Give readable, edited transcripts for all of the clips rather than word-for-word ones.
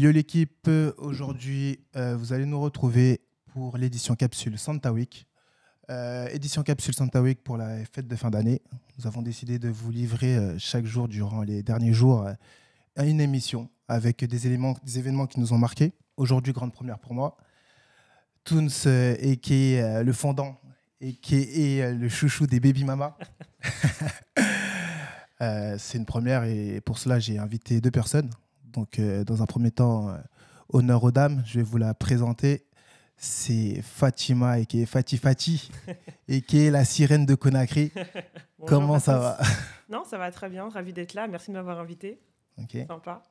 Yo l'équipe, aujourd'hui vous allez nous retrouver pour l'édition Capsule Santa Week. Édition Capsule Santa Week pour la fête de fin d'année. Nous avons décidé de vous livrer chaque jour durant les derniers jours une émission avec des événements qui nous ont marqués. Aujourd'hui, grande première pour moi. Toons, qui est le fondant et qui est le chouchou des baby mamas. C'est une première et pour cela, j'ai invité deux personnes. Donc, dans un premier temps, honneur aux dames, je vais vous la présenter. C'est Fatima et qui est Fati Fati et qui est la sirène de Conakry. Bonjour Comment à ça tous. va? Non, ça va très bien. Ravi d'être là. Merci de m'avoir invité. Okay. Sympa.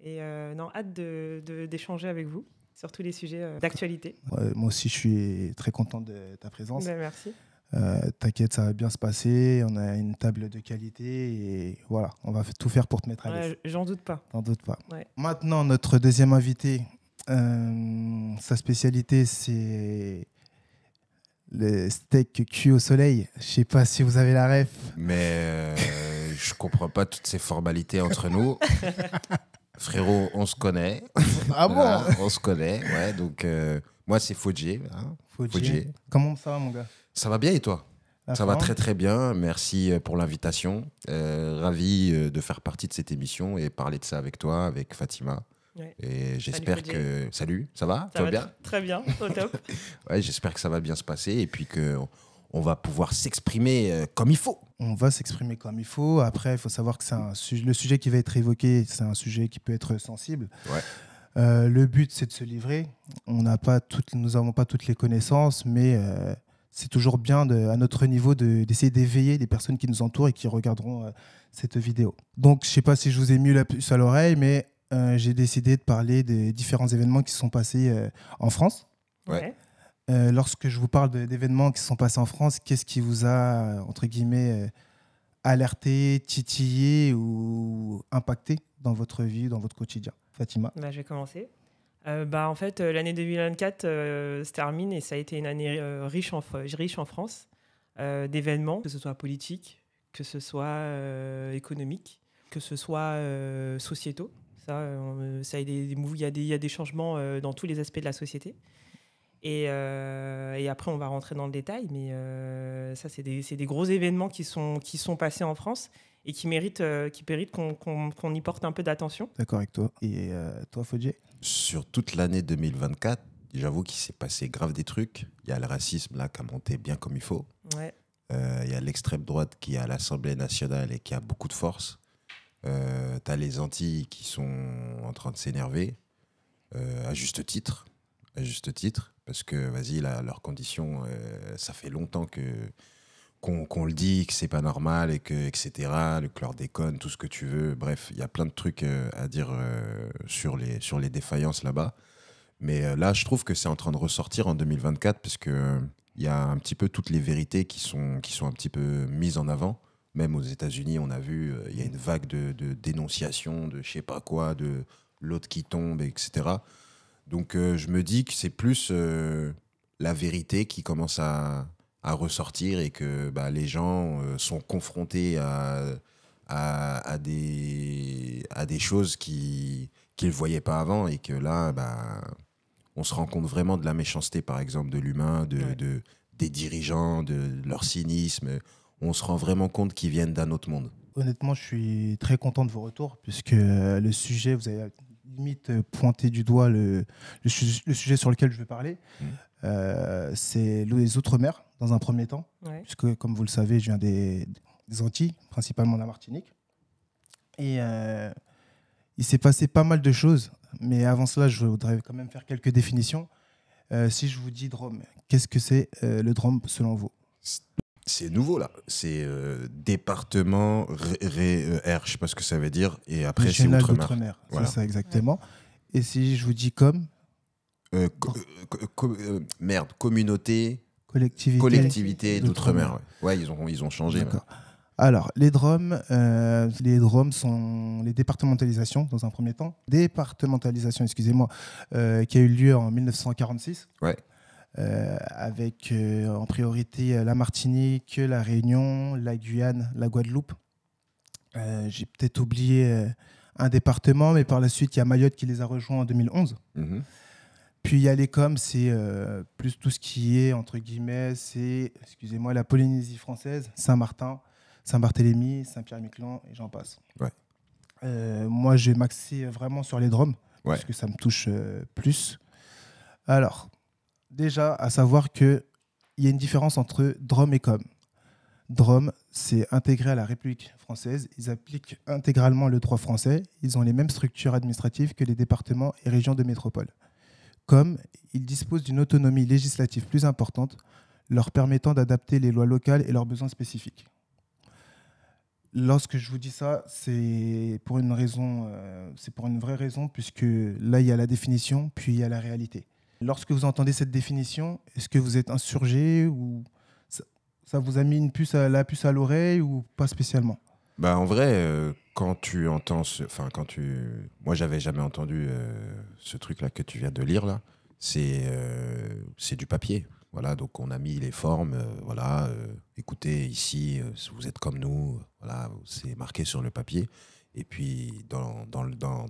Et non, hâte d'échanger avec vous sur tous les sujets d'actualité. Moi aussi, je suis très content de ta présence. Ben, merci. T'inquiète, ça va bien se passer. On a une table de qualité et voilà, on va tout faire pour te mettre à l'aise. J'en doute pas. T'en doutes pas. Ouais. Maintenant, notre deuxième invité, sa spécialité, c'est le steak cuit au soleil. Je sais pas si vous avez la ref. Mais je comprends pas toutes ces formalités entre nous. Frérot, on se connaît. Ah bon? Voilà, on se connaît, ouais. Donc, moi, c'est Fodjé. Hein. Fodjé. Comment ça va, mon gars? Ça va bien et toi? Ça va très très bien. Merci pour l'invitation. Ravi de faire partie de cette émission et parler de ça avec toi, avec Fatima. Ouais. Et j'espère que... Salut, ça va? Ça va bien? Très bien, au top. Ouais, j'espère que ça va bien se passer et puis qu'on va pouvoir s'exprimer comme il faut. On va s'exprimer comme il faut. Après, il faut savoir que le sujet qui va être évoqué, c'est un sujet qui peut être sensible. Ouais. Le but, c'est de se livrer. Nous n'avons pas toutes les connaissances, mais c'est toujours bien, à notre niveau, d'essayer d'éveiller les personnes qui nous entourent et qui regarderont cette vidéo. Donc, je ne sais pas si je vous ai mis la puce à l'oreille, mais j'ai décidé de parler des différents événements qui se sont passés en France. Ouais. Lorsque je vous parle d'événements qui se sont passés en France, qu'est-ce qui vous a, entre guillemets, alerté, titillé ou impacté dans votre vie, dans votre quotidien? Fatima? Bah, je vais commencer. En fait, l'année 2024 se termine et ça a été une année riche en France d'événements, que ce soit politique, que ce soit économique, que ce soit sociétaux. Il y a des changements dans tous les aspects de la société. Et après, on va rentrer dans le détail, mais ça, c'est des gros événements qui sont passés en France et qui méritent qu'on y porte un peu d'attention. D'accord avec toi. Et toi, Fodjé? Sur toute l'année 2024, j'avoue qu'il s'est passé grave des trucs. Il y a le racisme là qui a monté bien comme il faut. Ouais. Il y a l'extrême droite qui est à l'Assemblée nationale et qui a beaucoup de force. T'as les Antilles qui sont en train de s'énerver, à juste titre, parce que vas-y, leurs conditions, ça fait longtemps qu'on le dit, que c'est pas normal, etc., le chlordécone, tout ce que tu veux. Bref, il y a plein de trucs à dire sur les défaillances là-bas. Mais là, je trouve que c'est en train de ressortir en 2024 parce que il y a un petit peu toutes les vérités qui sont un petit peu mises en avant. Même aux États-Unis, on a vu, il y a une vague de dénonciation, de je sais pas quoi, de l'autre qui tombe, etc. Donc, je me dis que c'est plus la vérité qui commence à ressortir et que les gens sont confrontés à des choses qu'ils ne voyaient pas avant et que là, on se rend compte vraiment de la méchanceté, par exemple, de l'humain, des dirigeants, de leur cynisme. On se rend vraiment compte qu'ils viennent d'un autre monde. Honnêtement, je suis très content de vos retours puisque le sujet, vous avez limite pointé du doigt le sujet sur lequel je vais parler. C'est les Outre-mer, dans un premier temps, puisque, comme vous le savez, je viens des Antilles, principalement de la Martinique. Et il s'est passé pas mal de choses, mais avant cela, je voudrais quand même faire quelques définitions. Si je vous dis Drôme, qu'est-ce que c'est le Drôme selon vous? C'est nouveau là, c'est département R, je sais pas ce que ça veut dire, et après c'est Outre-mer. Voilà. C'est ça exactement. Ouais. Et si je vous dis comme communauté, collectivité d'Outre-mer. Ouais, ils ont changé. D'accord. Alors, les DROM sont les départementalisations, dans un premier temps. Départementalisation, excusez-moi, qui a eu lieu en 1946. Ouais. Avec en priorité la Martinique, la Réunion, la Guyane, la Guadeloupe. J'ai peut-être oublié un département, mais par la suite, il y a Mayotte qui les a rejoints en 2011. Puis il y a les COM, c'est plus tout ce qui est, entre guillemets, c'est, excusez-moi, la Polynésie française, Saint-Martin, Saint-Barthélemy, Saint-Pierre-et-Miquelon, et j'en passe. Ouais. Moi, je vais m'axer vraiment sur les DROM, parce que ça me touche plus. Alors, déjà, à savoir qu'il y a une différence entre DROM et COM. DROM, c'est intégré à la République française. Ils appliquent intégralement le droit français. Ils ont les mêmes structures administratives que les départements et régions de métropole. COM, ils disposent d'une autonomie législative plus importante, leur permettant d'adapter les lois locales et leurs besoins spécifiques. Lorsque je vous dis ça, c'est pour une vraie raison, puisque là, il y a la définition, puis il y a la réalité. Lorsque vous entendez cette définition, est-ce que vous êtes insurgé ou ça vous a mis la puce à l'oreille ou pas spécialement? Bah, en vrai, quand tu entends... Moi, j'avais jamais entendu ce truc-là que tu viens de lire, là. C'est du papier. Voilà, donc on a mis les formes. Écoutez, ici, vous êtes comme nous. Voilà, c'est marqué sur le papier. Et puis, dans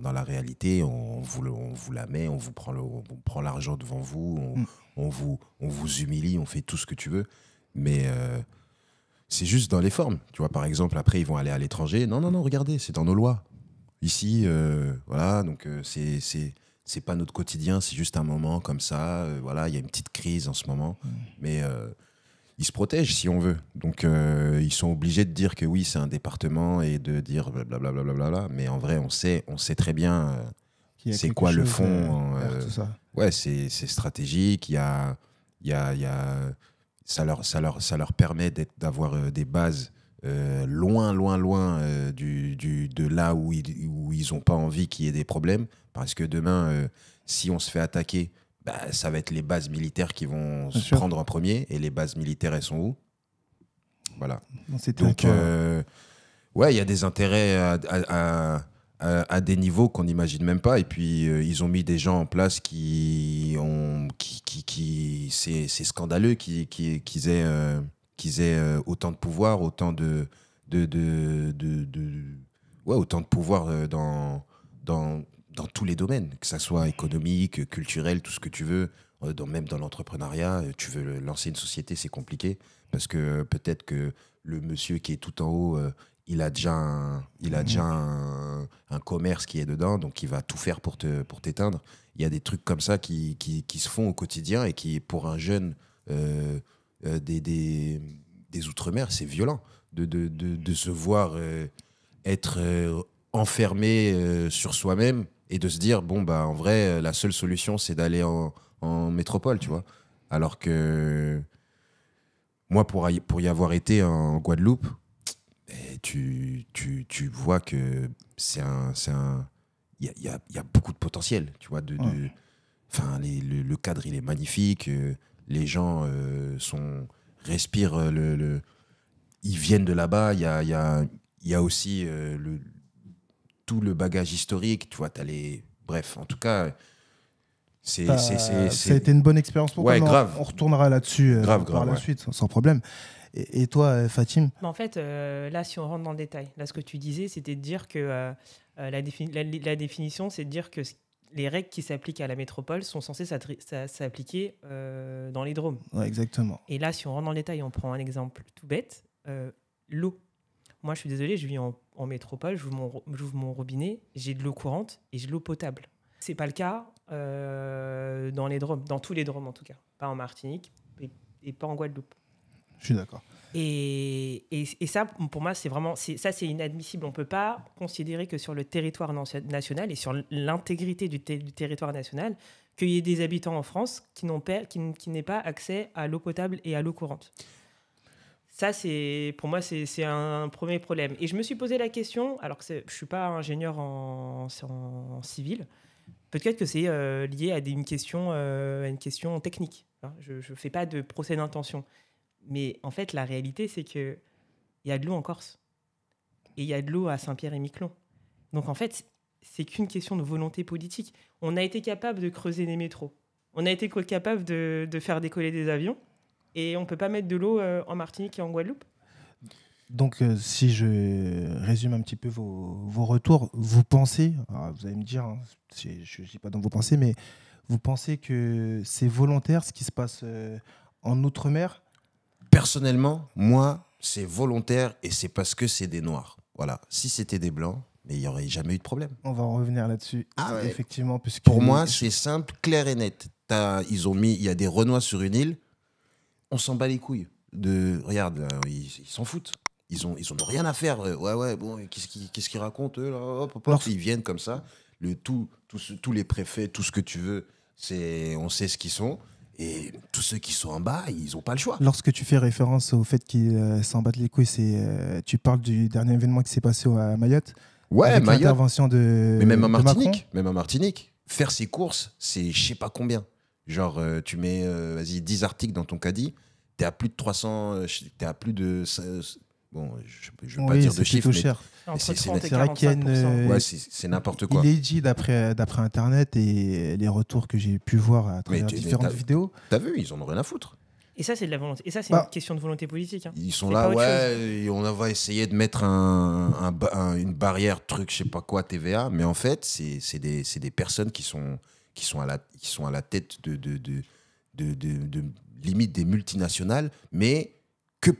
la réalité, on vous la met, on prend l'argent devant vous, on vous humilie, on fait tout ce que tu veux. Mais c'est juste dans les formes. Tu vois, par exemple, après, ils vont aller à l'étranger. Non, regardez, c'est dans nos lois. Ici, voilà, donc c'est pas notre quotidien, c'est juste un moment comme ça. Voilà, il y a une petite crise en ce moment. Mais ils se protègent si on veut. Donc, ils sont obligés de dire que oui, c'est un département et de dire blablabla. Mais en vrai, on sait très bien c'est quoi le fond. Tout ça. Ouais, c'est stratégique. Ça leur permet d'avoir des bases loin de là où ils n'ont pas envie qu'il y ait des problèmes. Parce que demain, si on se fait attaquer, bah, ça va être les bases militaires qui vont se prendre en premier. Et les bases militaires, elles sont où? Voilà. Donc, ouais, il y a des intérêts à des niveaux qu'on n'imagine même pas. Et puis, ils ont mis des gens en place c'est scandaleux qu'ils aient autant de pouvoir, autant de pouvoir dans tous les domaines, que ça soit économique, culturel, tout ce que tu veux. Même dans l'entrepreneuriat, tu veux lancer une société, c'est compliqué parce que peut-être que le monsieur qui est tout en haut, il a déjà un commerce qui est dedans, donc il va tout faire pour t'éteindre. Il y a des trucs comme ça qui se font au quotidien et qui, pour un jeune des Outre-mer, c'est violent de se voir être enfermé sur soi-même et de se dire, bon, bah, en vrai, la seule solution, c'est d'aller en métropole, tu vois. Alors que moi, pour y avoir été en Guadeloupe, tu vois que il y a beaucoup de potentiel, tu vois. Le cadre, il est magnifique. Les gens respirent ils viennent de là-bas. Il y a aussi tout le bagage historique, tu vois. Bref, en tout cas, ça a été une bonne expérience pour toi. Grave. On retournera là-dessus par la suite, sans problème. Et toi, Fatim? En fait, là, si on rentre dans le détail, là, ce que tu disais, c'était de dire que la définition, c'est de dire que les règles qui s'appliquent à la métropole sont censées s'appliquer dans les DROM. Ouais, exactement. Et là, si on rentre dans le détail, on prend un exemple tout bête, l'eau. Moi, je suis désolé, je vis en métropole, j'ouvre mon robinet, j'ai de l'eau courante et j'ai de l'eau potable. C'est pas le cas dans les DROM, dans tous les DROM en tout cas, pas en Martinique et pas en Guadeloupe. Je suis d'accord. Et ça, pour moi, c'est inadmissible. On ne peut pas considérer que sur le territoire national et sur l'intégrité du territoire national, qu'il y ait des habitants en France qui n'aient pas accès à l'eau potable et à l'eau courante. Ça, pour moi, c'est un premier problème. Et je me suis posé la question, alors que je ne suis pas ingénieur en civil, peut-être que c'est lié à une question technique. Hein. Je ne fais pas de procès d'intention. Mais en fait, la réalité, c'est qu'il y a de l'eau en Corse. Et il y a de l'eau à Saint-Pierre-et-Miquelon. Donc en fait, c'est qu'une question de volonté politique. On a été capable de creuser des métros. On a été capable de faire décoller des avions. Et on ne peut pas mettre de l'eau en Martinique et en Guadeloupe. Donc, si je résume un petit peu vos retours, vous pensez, alors vous allez me dire, hein, je ne dis pas dans vos pensées, mais vous pensez que c'est volontaire ce qui se passe en Outre-mer? Personnellement, moi, c'est volontaire et c'est parce que c'est des Noirs. Voilà. Si c'était des Blancs, mais il n'y aurait jamais eu de problème. On va en revenir là-dessus, Ah ouais. effectivement. Puisque Pour moi, c'est simple, clair et net. Il y a des Renois sur une île, on s'en bat les couilles. Regarde, ils s'en foutent. Ils ont rien à faire. Ouais, bon, qu'est-ce qu'ils racontent, eux, là, hop, ils viennent comme ça. Tous les préfets, tout ce que tu veux, on sait ce qu'ils sont. Et tous ceux qui sont en bas, ils n'ont pas le choix. Lorsque tu fais référence au fait qu'ils s'en battent les couilles, tu parles du dernier événement qui s'est passé à Mayotte. Ouais, avec Mayotte. L'intervention Mais même en de Martinique. Macron. Même en Martinique. Faire ses courses, c'est je sais pas combien. Genre, tu mets 10 articles dans ton caddie, t'es à plus de 300, t'es à plus de... Bon, je veux pas dire de chiffres, mais cher. Entre c'est 30 et vrai qu'il y a une, 45%. ouais, c'est n'importe quoi. Il est dit d'après Internet et les retours que j'ai pu voir à travers différentes vidéos. T'as vu, ils en ont rien à foutre. Et ça, c'est de la volonté. Et ça, c'est Bah, une question de volonté politique. Hein. Ils sont C'est là, pas autre ouais, et on va essayer de mettre une barrière, truc, je sais pas quoi, TVA, mais en fait, c'est des personnes qui sont à la tête de limite des multinationales, mais que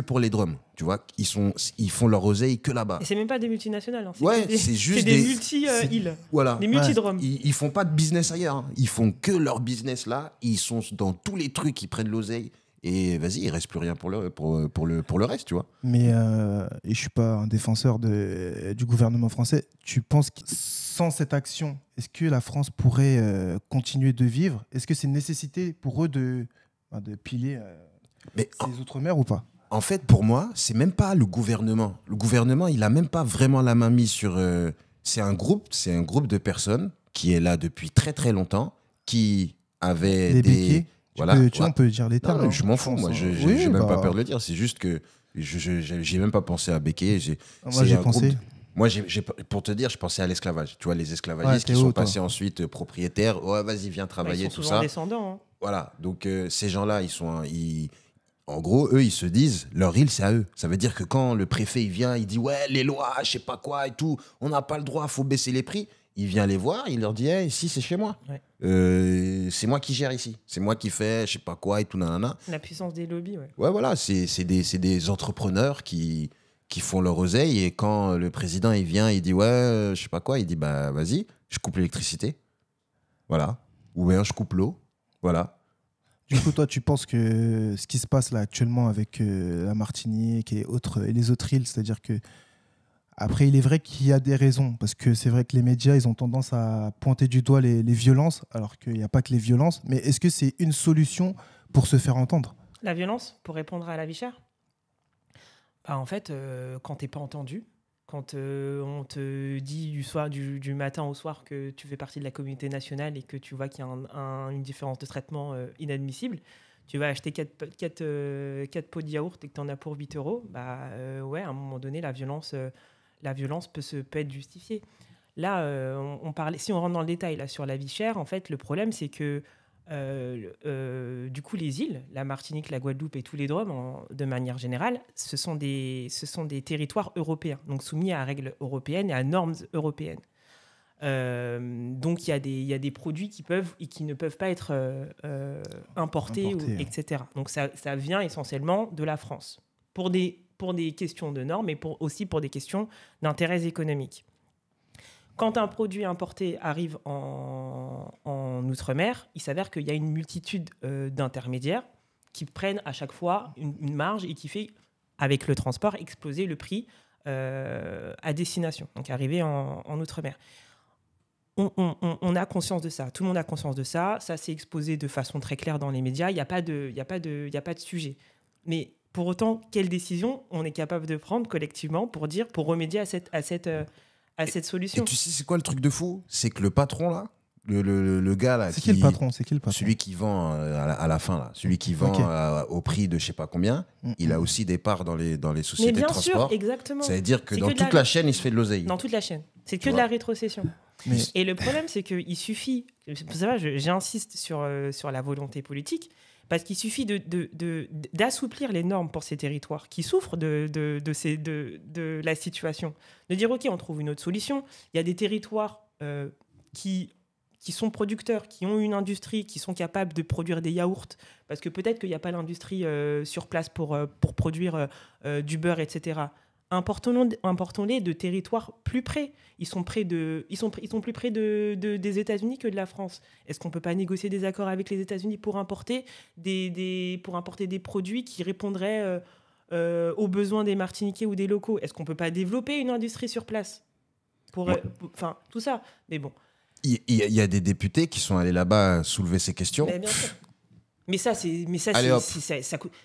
pour les drums, tu vois. Ils font leur oseille que là-bas. Et c'est même pas des multinationales. Hein. Ouais, c'est juste c'est des multi-îles. Voilà. Des multi-drums. Ils font pas de business ailleurs. Hein. Ils font que leur business là. Ils sont dans tous les trucs, ils prennent l'oseille. Et vas-y, il reste plus rien pour le reste, tu vois. Mais et je suis pas un défenseur du gouvernement français. Tu penses que sans cette action, est-ce que la France pourrait continuer de vivre? Est-ce que c'est une nécessité pour eux de piller ces outre-mer ou pas? En fait, pour moi, c'est même pas le gouvernement. Le gouvernement, il a même pas vraiment la main mise sur. C'est un groupe de personnes qui est là depuis très très longtemps, qui avaient Les des. béquets. Voilà. On peut dire les termes. Non, je m'en fous. Moi, j'ai même pas peur de le dire. C'est juste que j'ai même pas pensé à Béquet. Moi, j'ai pensé. Moi, pour te dire, je pensais à l'esclavage. Tu vois, les esclavagistes qui sont passés ensuite propriétaires. Ouais, vas-y, viens travailler, ils sont tout souvent ça. descendants. Hein. Voilà. Donc, ces gens-là, en gros, eux, ils se disent, leur île, c'est à eux. Ça veut dire que quand le préfet, il vient, il dit, ouais, les lois, je sais pas quoi et tout, on n'a pas le droit, faut baisser les prix. Il vient les voir, il leur dit, hey, ici, c'est chez moi. Ouais. C'est moi qui gère ici. C'est moi qui fais, je sais pas quoi et tout, nanana. La puissance des lobbies, ouais. Ouais, voilà, c'est des entrepreneurs qui font leur oseille. Et quand le président, il vient, il dit, ouais, je sais pas quoi, il dit, bah, vas-y, je coupe l'électricité. Voilà. Ou bien je coupe l'eau. Voilà. Du coup, toi, tu penses que ce qui se passe là actuellement avec la Martinique et les autres îles, c'est-à-dire que après, il est vrai qu'il y a des raisons, parce que c'est vrai que les médias, ils ont tendance à pointer du doigt les violences, alors qu'il n'y a pas que les violences. Mais est-ce que c'est une solution pour se faire entendre? La violence, pour répondre à la vie chère, bah, en fait, quand t'es pas entendu, quand on te dit du matin au soir que tu fais partie de la communauté nationale et que tu vois qu'il y a une différence de traitement inadmissible, tu vas acheter 4 pots de yaourt et que tu en as pour 8 €, bah, ouais, à un moment donné, la violence peut être justifiée. Là, si on rentre dans le détail là, sur la vie chère, en fait, le problème, c'est que du coup, les îles, la Martinique, la Guadeloupe et tous les DROM, de manière générale, ce sont des territoires européens, donc soumis à règles européennes et à normes européennes. Donc, il y a des produits qui peuvent et qui ne peuvent pas être importés, etc. Donc, ça vient essentiellement de la France pour des questions de normes, mais aussi pour des questions d'intérêts économiques. Quand un produit importé arrive en Outre-mer, il s'avère qu'il y a une multitude d'intermédiaires qui prennent à chaque fois une marge et qui fait, avec le transport, exploser le prix à destination, donc arrivé en Outre-mer. On a conscience de ça, tout le monde a conscience de ça, ça s'est exposé de façon très claire dans les médias, il n'y a pas de sujet. Mais pour autant, quelle décision on est capable de prendre collectivement pour remédier à cette solution? Et tu sais, c'est quoi le truc de fou? C'est que le patron, là, le gars, là... C'est qui le patron? Celui qui vend à la fin, là. Celui qui vend au prix de je sais pas combien, il a aussi des parts dans les sociétés de transport. Sûr, exactement. Ça veut dire que dans toute la chaîne, il se fait de l'oseille. Dans toute la chaîne. C'est que de la rétrocession. Et le problème, c'est qu'il suffit... C'est pour ça que j'insiste sur la volonté politique, Parce qu'il suffit d'assouplir les normes pour ces territoires qui souffrent de la situation. De dire, OK, on trouve une autre solution. Il y a des territoires qui sont producteurs, qui ont une industrie, qui sont capables de produire des yaourts, parce que peut-être qu'il n'y a pas l'industrie sur place pour produire du beurre, etc. Importons-les de territoires plus près. Ils sont plus près des États-Unis que de la France. Est-ce qu'on ne peut pas négocier des accords avec les États-Unis pour importer des produits qui répondraient aux besoins des Martiniquais ou des locaux? Est-ce qu'on ne peut pas développer une industrie sur place enfin, tout ça. Mais bon. Il y a des députés qui sont allés là-bas soulever ces questions. Mais bien sûr. Mais ça,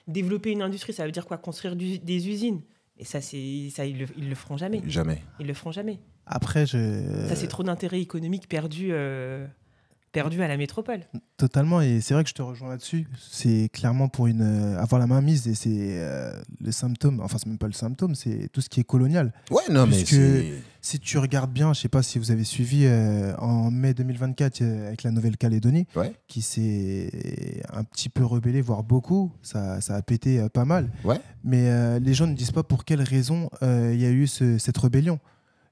développer une industrie, ça veut dire quoi? Construire des usines. Et ça, ils le feront jamais. Jamais. Ils le feront jamais. Après, ça, c'est trop d'intérêt économique perdu à la métropole. Totalement, et c'est vrai que je te rejoins là-dessus. C'est clairement pour avoir la main mise, et c'est le symptôme, enfin c'est même pas le symptôme, c'est tout ce qui est colonial. Ouais, non, mais si tu regardes bien, je sais pas si vous avez suivi en mai 2024 avec la Nouvelle-Calédonie, ouais, qui s'est un petit peu rebellée, voire beaucoup, ça a pété pas mal. Ouais. Mais les gens ne disent pas pour quelle raison il y a eu cette rébellion.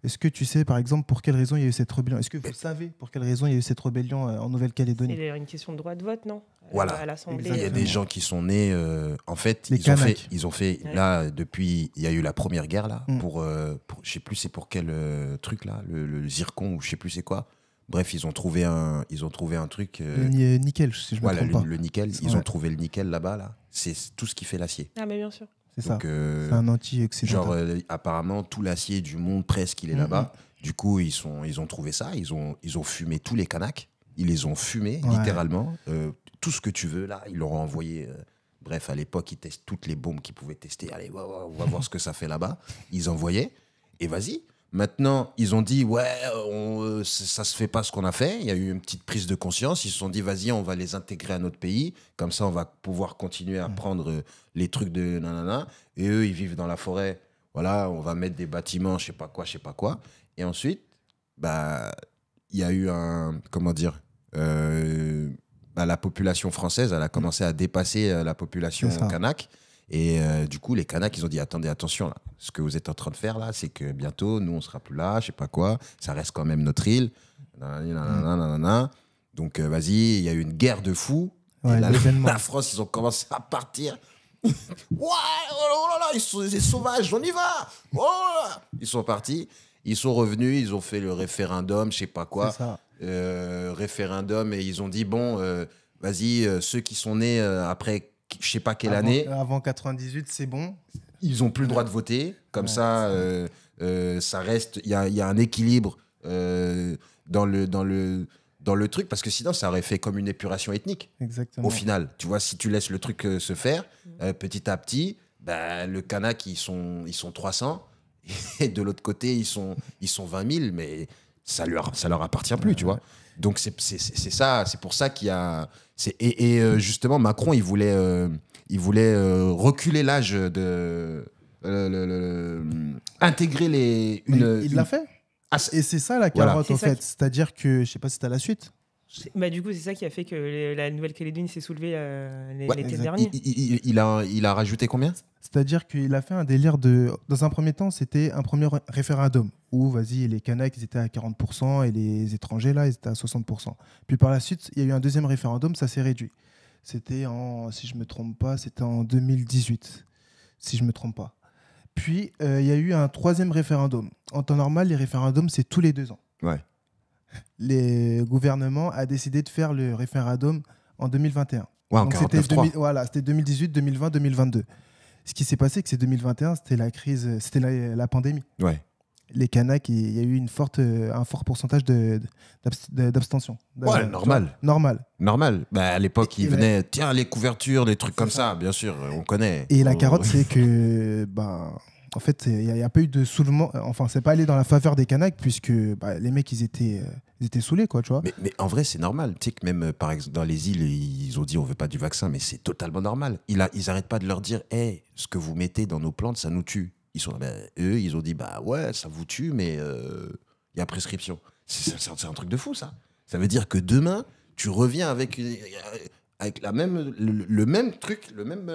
Est-ce que tu sais, par exemple, pour quelle raison il y a eu cette rébellion? Est-ce que vous savez pour quelle raison il y a eu cette rébellion en Nouvelle-Calédonie? C'est une question de droit de vote, non? Voilà. À l'Assemblée. Il y a des gens qui sont nés... en fait, ils ont fait ouais. Là, depuis... Il y a eu la première guerre, là, pour je sais plus c'est pour quel truc, là, le zircon, ou je sais plus c'est quoi. Bref, ils ont trouvé un truc... le nickel, si je me trompe pas. Le nickel. Ils ont trouvé le nickel là-bas, là. C'est tout ce qui fait l'acier. Ah, mais bien sûr. C'est ça. C'est un anti-oxydant. Genre, apparemment, tout l'acier du monde, presque, il est là-bas. Du coup, ils ont trouvé ça. Ils ont fumé tous les Kanaks. Ils les ont fumés, littéralement. Tout ce que tu veux, là, ils leur ont envoyé. Bref, à l'époque, ils testent toutes les bombes qu'ils pouvaient tester. Allez, on va voir ce que ça fait là-bas. Ils envoyaient. Et vas-y. Maintenant, ils ont dit, ça se fait pas ce qu'on a fait. Il y a eu une petite prise de conscience. Ils se sont dit, vas-y, on va les intégrer à notre pays. Comme ça, on va pouvoir continuer à prendre les trucs de nanana. Et eux, ils vivent dans la forêt. Voilà, on va mettre des bâtiments, je sais pas quoi. Et ensuite, il y a eu la population française, elle a commencé à dépasser la population kanak. Et du coup, les Kanaks, ils ont dit, attendez, attention, là. Ce que vous êtes en train de faire, là, c'est que bientôt, nous, on sera plus là, je sais pas quoi. Ça reste quand même notre île. Donc, vas-y, il y a eu une guerre de fous. Ouais, la France, ils ont commencé à partir. Ouais, oh là là, ils sont des sauvages, on y va. Oh là là. Ils sont partis, ils sont revenus, ils ont fait le référendum, je sais pas quoi. Référendum, et ils ont dit, bon, vas-y, ceux qui sont nés après... je sais pas quelle année. Avant 98, c'est bon. Ils ont plus le droit de voter. Comme ça reste. Il y a un équilibre dans le truc, parce que sinon, ça aurait fait comme une épuration ethnique. Exactement. Au final, tu vois, si tu laisses le truc se faire, petit à petit, le Kanak, ils sont 300, et de l'autre côté, ils sont 20 000, mais ça leur appartient plus, tu vois. Donc c'est ça, c'est pour ça qu'il y a... justement, Macron, il voulait reculer l'âge de... intégrer les... il l'a fait. Et c'est ça la carotte, en fait. C'est-à-dire que, je sais pas si tu as la suite. Du coup, c'est ça qui a fait que la Nouvelle-Calédonie s'est soulevée l'été dernier. Il a rajouté combien ? C'est-à-dire qu'il a fait un délire dans un premier temps, c'était un premier référendum où, les Kanaks, ils étaient à 40% et les étrangers, là, ils étaient à 60%. Puis par la suite, il y a eu un deuxième référendum, ça s'est réduit. C'était si je me trompe pas, c'était en 2018, si je me trompe pas. Puis, il y a eu un troisième référendum. En temps normal, les référendums, c'est tous les 2 ans. Ouais. Le gouvernement a décidé de faire le référendum en 2021. Ouais, en donc 49.3. c'était 2018, 2020, 2022. Ce qui s'est passé, c'est que c'est 2021, c'était la crise, c'était la pandémie. Ouais. Les Kanaks, il y a eu un fort pourcentage d'abstention. Ouais, normal. Normal. À l'époque, ils venaient, tiens, les couvertures, des trucs comme ça, bien sûr, on connaît. Et la carotte, c'est que... en fait, il n'y a pas eu de soulèvement. Enfin, c'est pas allé dans la faveur des Kanaks, puisque les mecs, ils étaient saoulés, quoi, tu vois. Mais en vrai, c'est normal. Tu sais que même, par exemple, dans les îles, ils ont dit on veut pas du vaccin, mais c'est totalement normal. Ils arrêtent pas de leur dire, ce que vous mettez dans nos plantes, ça nous tue. Eux, ils ont dit, ouais, ça vous tue, mais il y a prescription. C'est un truc de fou, ça. Ça veut dire que demain, tu reviens avec avec le même truc, le même...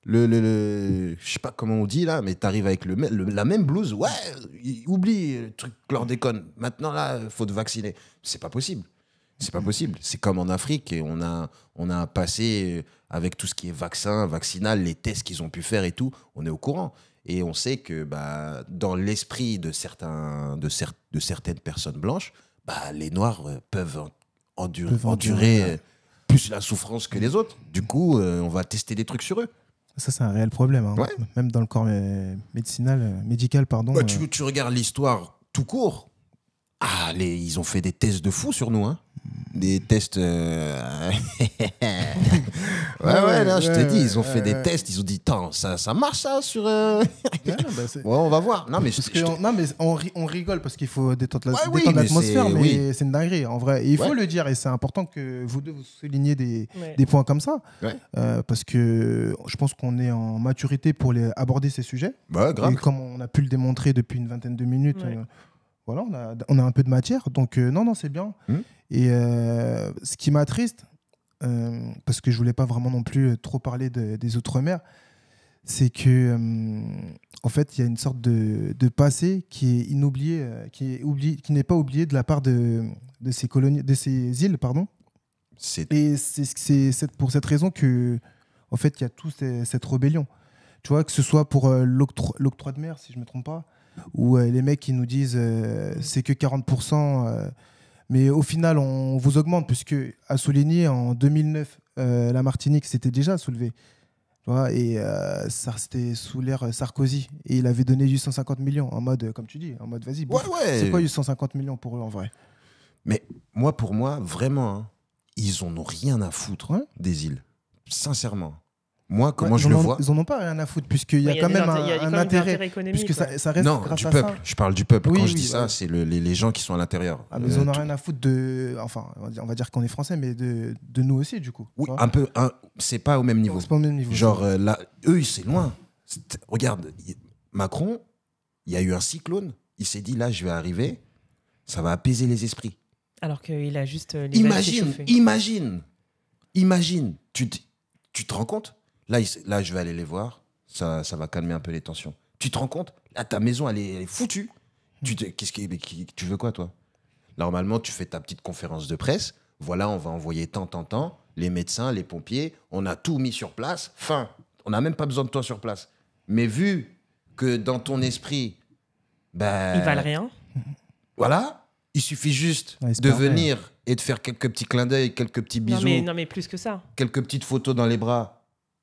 je sais pas comment on dit là, mais t'arrives avec la même blouse. Ouais, oublie le truc chlordécone. Maintenant, là, il faut te vacciner. C'est pas possible. C'est pas possible. C'est comme en Afrique, et on a un passé avec tout ce qui est vaccinal, les tests qu'ils ont pu faire et tout. On est au courant. Et on sait que dans l'esprit de certaines personnes blanches, les Noirs peuvent endurer plus la souffrance que les autres. Du coup, on va tester des trucs sur eux. Ça, c'est un réel problème. Hein. Ouais. Même dans le corps médical, pardon. Tu regardes l'histoire tout court. Ils ont fait des tests de fous sur nous. Hein. Des tests... non, je te dis, ils ont fait des tests. Ils ont dit, ça marche ça sur... on va voir. Non, mais, on rigole parce qu'il faut détendre détendre l'atmosphère, mais c'est une dinguerie, en vrai. Et il faut le dire, et c'est important que vous deux vous souligniez des points comme ça. Ouais. Parce que je pense qu'on est en maturité pour aborder ces sujets. Grave. Et comme on a pu le démontrer depuis une vingtaine de minutes... Voilà, on a un peu de matière, donc non, c'est bien. Et ce qui m'attriste, parce que je voulais pas vraiment non plus trop parler des Outre-mer, c'est que en fait, il y a une sorte de passé qui est inoublié, qui n'est pas oublié de la part de ces îles, pardon. Et c'est pour cette raison que, en fait, il y a toute cette rébellion. Tu vois, que ce soit pour l'octroi de mer, si je me trompe pas. Où les mecs qui nous disent c'est que 40%, mais au final on vous augmente, puisque à souligner en 2009 la Martinique s'était déjà soulevée, tu vois, et c'était sous l'ère Sarkozy, et il avait donné 850 millions en mode, comme tu dis, en mode vas-y, c'est quoi 850 millions pour eux en vrai? Mais pour moi vraiment, hein, ils en ont rien à foutre des îles, sincèrement. Moi, comment je le vois... Ils n'en ont pas rien à foutre, puisqu'il y a quand même un intérêt économique. Puisque ça reste grâce à peuple. ça. Je parle du peuple. Quand je dis ça, c'est les gens qui sont à l'intérieur. Mais ils n'en ont rien à foutre de... Enfin, on va dire qu'on est français, mais de nous aussi, du coup. Oui, un peu. C'est pas au même niveau. C'est pas au même niveau. Genre, là, eux, c'est loin. Regarde, Macron, il y a eu un cyclone. Il s'est dit, là, je vais arriver. Ça va apaiser les esprits. Alors qu'il a juste les valves s'échauffer. Imagine. Tu te rends compte? Là, je vais aller les voir. Ça va calmer un peu les tensions. Tu te rends compte? Là, ta maison, elle est foutue. Tu veux quoi, toi? Normalement, tu fais ta petite conférence de presse. Voilà, on va envoyer tant. Les médecins, les pompiers. On a tout mis sur place. Fin. On n'a même pas besoin de toi sur place. Mais vu que dans ton esprit... Ils valent rien. Voilà. Il suffit juste de venir et de faire quelques petits clins d'œil, quelques petits bisous. Non, mais plus que ça. Quelques petites photos dans les bras.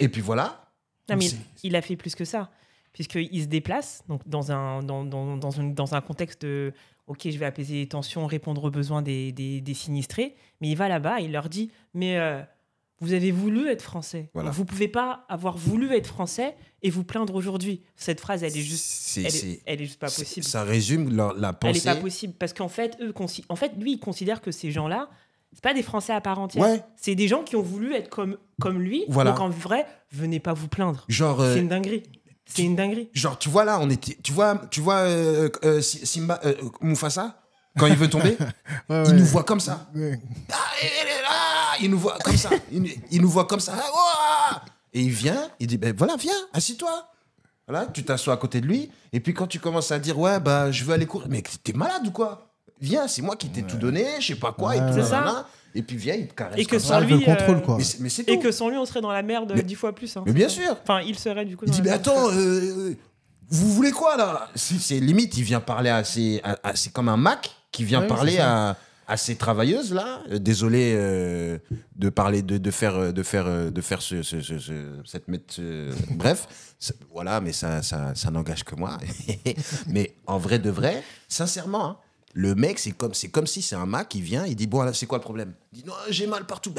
Et puis voilà. Non, mais il a fait plus que ça, puisqu'il se déplace donc dans un contexte de OK, je vais apaiser les tensions, répondre aux besoins des sinistrés, mais il va là-bas et il leur dit mais vous avez voulu être français. Voilà. Vous pouvez pas avoir voulu être français et vous plaindre aujourd'hui. Cette phrase, elle est juste, elle est juste pas possible. Ça résume la pensée. Elle est pas possible parce qu'en fait, lui, il considère que ces gens-là, c'est pas des Français à part entière. Ouais. C'est des gens qui ont voulu être comme lui. Voilà. Donc en vrai, venez pas vous plaindre. Genre, c'est une dinguerie. C'est une dinguerie. Genre, tu vois là, tu vois Simba, Mufasa, quand il veut tomber, il nous voit comme ça. Il nous voit comme ça. Il nous voit comme ça. Et il vient, il dit, voilà, viens, assis-toi. Voilà, tu t'assois à côté de lui. Et puis quand tu commences à dire, je veux aller courir. Mais t'es malade ou quoi? Viens, c'est moi qui t'ai tout donné, je sais pas quoi. Et tout, ça. Et puis viens, il te caresse. Et que sans lui, le contrôle, quoi. Mais c'est tout. Et que sans lui, on serait dans la merde 10 fois plus. Hein. Mais bien sûr. Enfin, il serait du coup. Il dit, mais attends, vous voulez quoi là? C'est limite, il vient parler c'est comme un Mac qui vient parler à ces travailleuses là. Désolé de parler de faire bref, voilà, mais ça n'engage que moi. Mais en vrai de vrai, sincèrement. Hein, le mec, c'est comme si c'est un Mac qui vient, il dit bon, c'est quoi le problème? Il dit non, j'ai mal partout.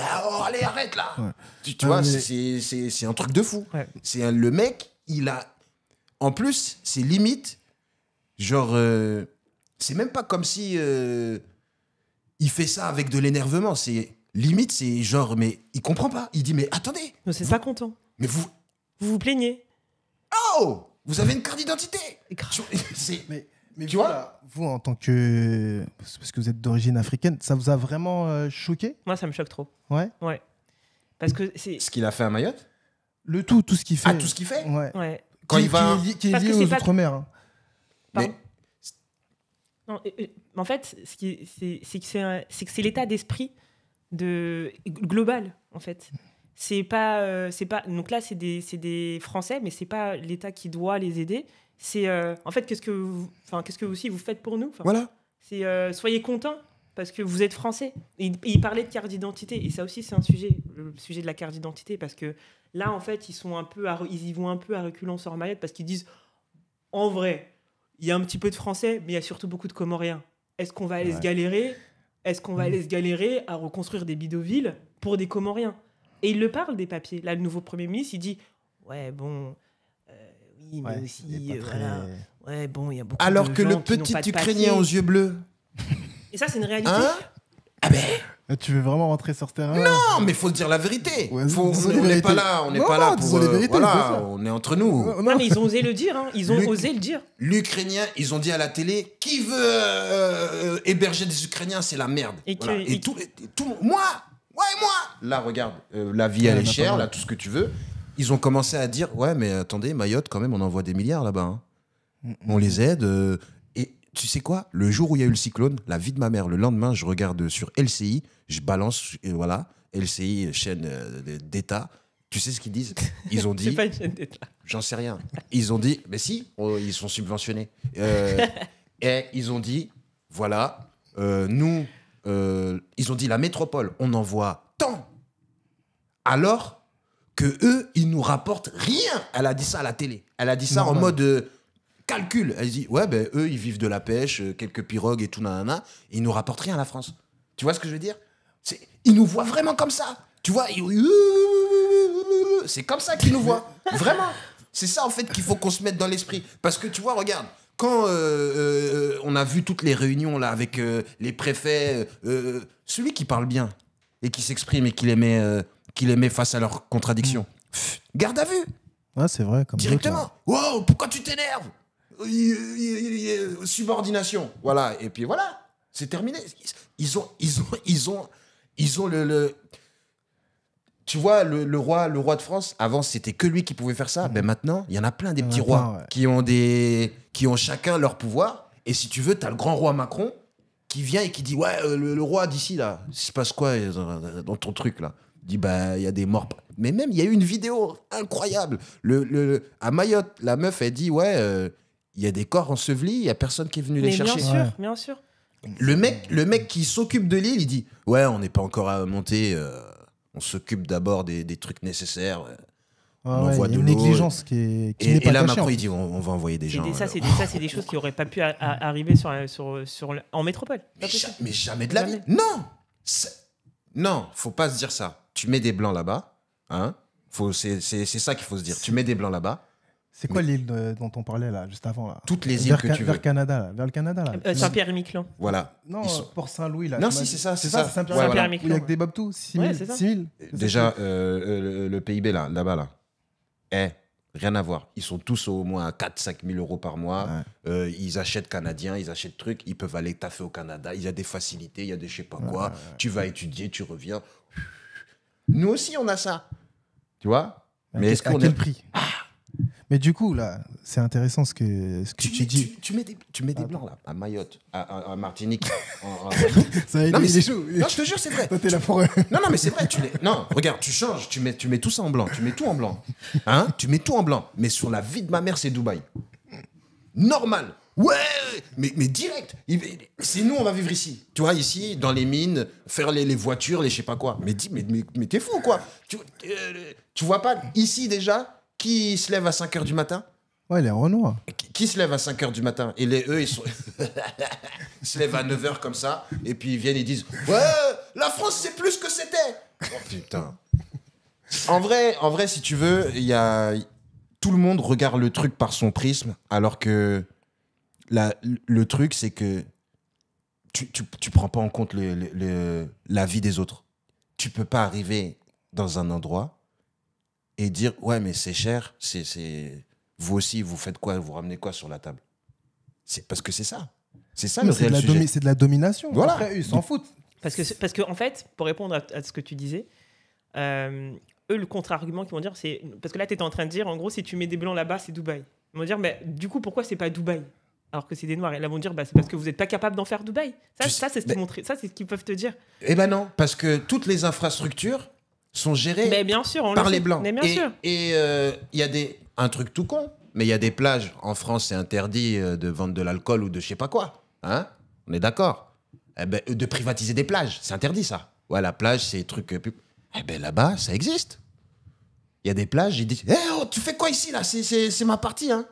Allez, arrête là. Ouais. Tu vois, c'est un truc de fou. Ouais. Le mec, il a. En plus, c'est limite, genre, c'est même pas comme si il fait ça avec de l'énervement. C'est limite, c'est genre, mais il comprend pas. Il dit mais attendez. Mais c'est pas content. Mais vous plaignez. Oh, vous avez une carte d'identité. Mais tu vois, vous, en tant que... Parce que vous êtes d'origine africaine, ça vous a vraiment choqué? Moi, ça me choque trop. Ouais. Parce que c'est... Ce qu'il a fait à Mayotte? Tout ce qu'il fait. Ah, tout ce qu'il fait? Ouais. Ouais. Quand il va... Qui est Parce lié que c'est aux pas- Outre-mer. Hein. Pardon. Mais Non, en fait, c'est que c'est l'état d'esprit global, en fait. C'est pas... Donc là, c'est des Français, mais c'est pas l'État qui doit les aider. C'est... en fait, qu'est-ce que vous aussi vous faites pour nous? Enfin, voilà. c'est soyez contents parce que vous êtes français. Et il parlait de carte d'identité et ça aussi c'est un sujet, le sujet de la carte d'identité, parce que là en fait ils y vont un peu à reculons sur Mayotte parce qu'ils disent en vrai il y a un petit peu de français mais il y a surtout beaucoup de Comoriens. Est-ce qu'on va aller se galérer? Est-ce qu'on va aller se galérer à reconstruire des bidonvilles pour des Comoriens? Et il le parle des papiers. Là le nouveau Premier ministre il dit ouais bon oui mais aussi voilà. Ouais, bon, il y a beaucoup Alors de que gens le qui n'ont pas petit de Ukrainien papier. aux yeux bleus... Et ça, c'est une réalité. Hein? Ah ben... Tu veux vraiment rentrer sur ce terrain? Non, mais faut se dire la vérité. Ouais, On disons les n'est vérités. pas là, on n'est Non, pas là non, pour... disons les vérités, voilà, c'est ça. on est entre nous. Non, mais ils ont osé le dire. Hein. Ils ont Luc- osé le dire. L'Ukrainien, ils ont dit à la télé, qui veut héberger des Ukrainiens, c'est la merde. Et que- Voilà. et- Moi. Là, regarde, la vie, elle est chère, là, tout ce que tu veux. Ils ont commencé à dire, ouais, mais attendez, Mayotte, quand même, on envoie des milliards là-bas. Hein. On les aide. Et tu sais quoi? Le jour où il y a eu le cyclone, la vie de ma mère, le lendemain, je regarde sur LCI, je balance, voilà, LCI, chaîne d'État. Tu sais ce qu'ils disent? Ils ont C'est dit, pas une chaîne d'État. j'en sais rien. Ils ont dit, mais si, ils sont subventionnés. Et ils ont dit, voilà, nous, ils ont dit la métropole, on envoie tant. Alors que eux, ils nous rapportent rien. Elle a dit ça à la télé. Elle a dit ça Normal. en mode calcul. Elle dit, ouais, ben eux, ils vivent de la pêche, quelques pirogues et tout, nanana, et ils nous rapportent rien à la France. Tu vois ce que je veux dire? Ils nous voient vraiment comme ça. Tu vois, c'est comme ça qu'ils nous voient. Vraiment. C'est ça, en fait, qu'il faut qu'on se mette dans l'esprit. Parce que, tu vois, regarde, quand on a vu toutes les réunions là avec les préfets, celui qui parle bien et qui s'exprime et qui les met face à leurs contradictions, garde à vue, Ouais, c'est vrai. Comme directement. Wow, pourquoi tu t'énerves? Subordination. Voilà, et puis voilà, c'est terminé. Ils ont le... Tu vois, le roi de France, avant, c'était que lui qui pouvait faire ça. Ben maintenant, il y en a plein des Il y en a petits plein, rois ouais. qui ont chacun leur pouvoir. Et si tu veux, tu as le grand roi Macron qui vient et qui dit, ouais, le roi d'ici, là, il se passe quoi dans ton truc, là? Il dit, bah, il y a des morts. Mais même, il y a eu une vidéo incroyable. À Mayotte, la meuf, elle dit, ouais, il y a des corps ensevelis, il n'y a personne qui est venu les Mais chercher. Ouais. bien sûr. Le mec qui s'occupe de l'île, il dit, ouais, on n'est pas encore à monter, on s'occupe d'abord des trucs nécessaires. Ouais, on ouais, envoie il y a de une l'eau. négligence qui n'est Et pas là, cachée, Macron, en fait. il dit, on va envoyer des gens. Ça, c'est des choses qui n'auraient pas pu arriver en métropole. Pas possible. Mais jamais de la vie. Jamais. Non. Non, faut pas se dire ça. Tu mets des blancs là-bas, hein. C'est ça qu'il faut se dire. Tu mets des blancs là-bas. C'est quoi l'île dont on parlait là, juste avant là? Toutes les îles vers que tu veux. Vers Canada, là. Vers le Canada, là. Saint-Pierre-et-Miquelon. Voilà. Non, Ils sont- Port-Saint-Louis, là. Non, tu m'as si, dit. c'est ça, C'est c'est ça, ça. Saint-Pierre. Ouais, Où voilà. il y a que des Babtou, 6 000. Ouais, c'est ça. 6 000. Déjà, le PIB là-bas, là. Rien à voir. Ils sont tous au moins à 4-5 000 euros par mois. Ouais. Ils achètent canadiens, ils achètent trucs. Ils peuvent aller taffer au Canada. Il y a des facilités, il y a des je sais pas quoi. Tu vas étudier, tu reviens. Nous aussi, on a ça. Tu vois? Mais est-ce À qu'on quel est... prix? Mais du coup, là, c'est intéressant ce que tu dis. Tu mets des blancs là, à Mayotte, à Martinique. Ça, Non, mais il est c'est- chaud. Non, je te jure, c'est vrai. Toi, t'es là pour... Non, mais c'est vrai. Non, regarde, tu changes, tu mets tout ça en blanc. Tu mets tout en blanc. Hein? Tu mets tout en blanc. Mais sur la vie de ma mère, c'est Dubaï. Normal. Ouais, mais direct. C'est nous, on va vivre ici. Tu vois, ici, dans les mines, faire les voitures, les je sais pas quoi. Mais t'es fou, quoi. Tu vois pas, ici déjà, qui se lève à 5h du matin? Ouais, les Renois. Qui se lève à 5h du matin? Et eux, ils se lèvent à 9h comme ça. Et puis ils viennent et disent, ouais, la France, c'est plus que c'était. Oh putain. En vrai, si tu veux, tout le monde regarde le truc par son prisme, alors que le truc, c'est que tu prends pas en compte la vie des autres. Tu peux pas arriver dans un endroit et dire, ouais, mais c'est cher, vous aussi, vous faites quoi, vous ramenez quoi sur la table? C'est parce que c'est ça. C'est ça le C'est réel sujet. c'est de la domination. Voilà. Après, eux, ils s'en foutent. Parce que, en fait, pour répondre à ce que tu disais, eux, le contre-argument qu'ils vont dire, c'est... Parce que là, tu étais en train de dire, en gros, si tu mets des blancs là-bas, c'est Dubaï. Ils vont dire, mais du coup, pourquoi c'est pas Dubaï alors que c'est des noirs? Et là, ils vont dire, c'est parce que vous n'êtes pas capable d'en faire Dubaï. Ça, c'est ce qu'ils peuvent te dire. Eh ben non, parce que toutes les infrastructures sont gérées mais bien sûr, par les blancs. Mais bien sûr. Et il y a un truc tout con, mais il y a des plages. En France, c'est interdit de vendre de l'alcool ou de je sais pas quoi. Hein? On est d'accord. Eh ben, de privatiser des plages, c'est interdit ça. Ouais, la plage, c'est des trucs... Eh ben là-bas, ça existe. Il y a des plages, ils disent oh, tu fais quoi ici là? C'est ma partie, hein.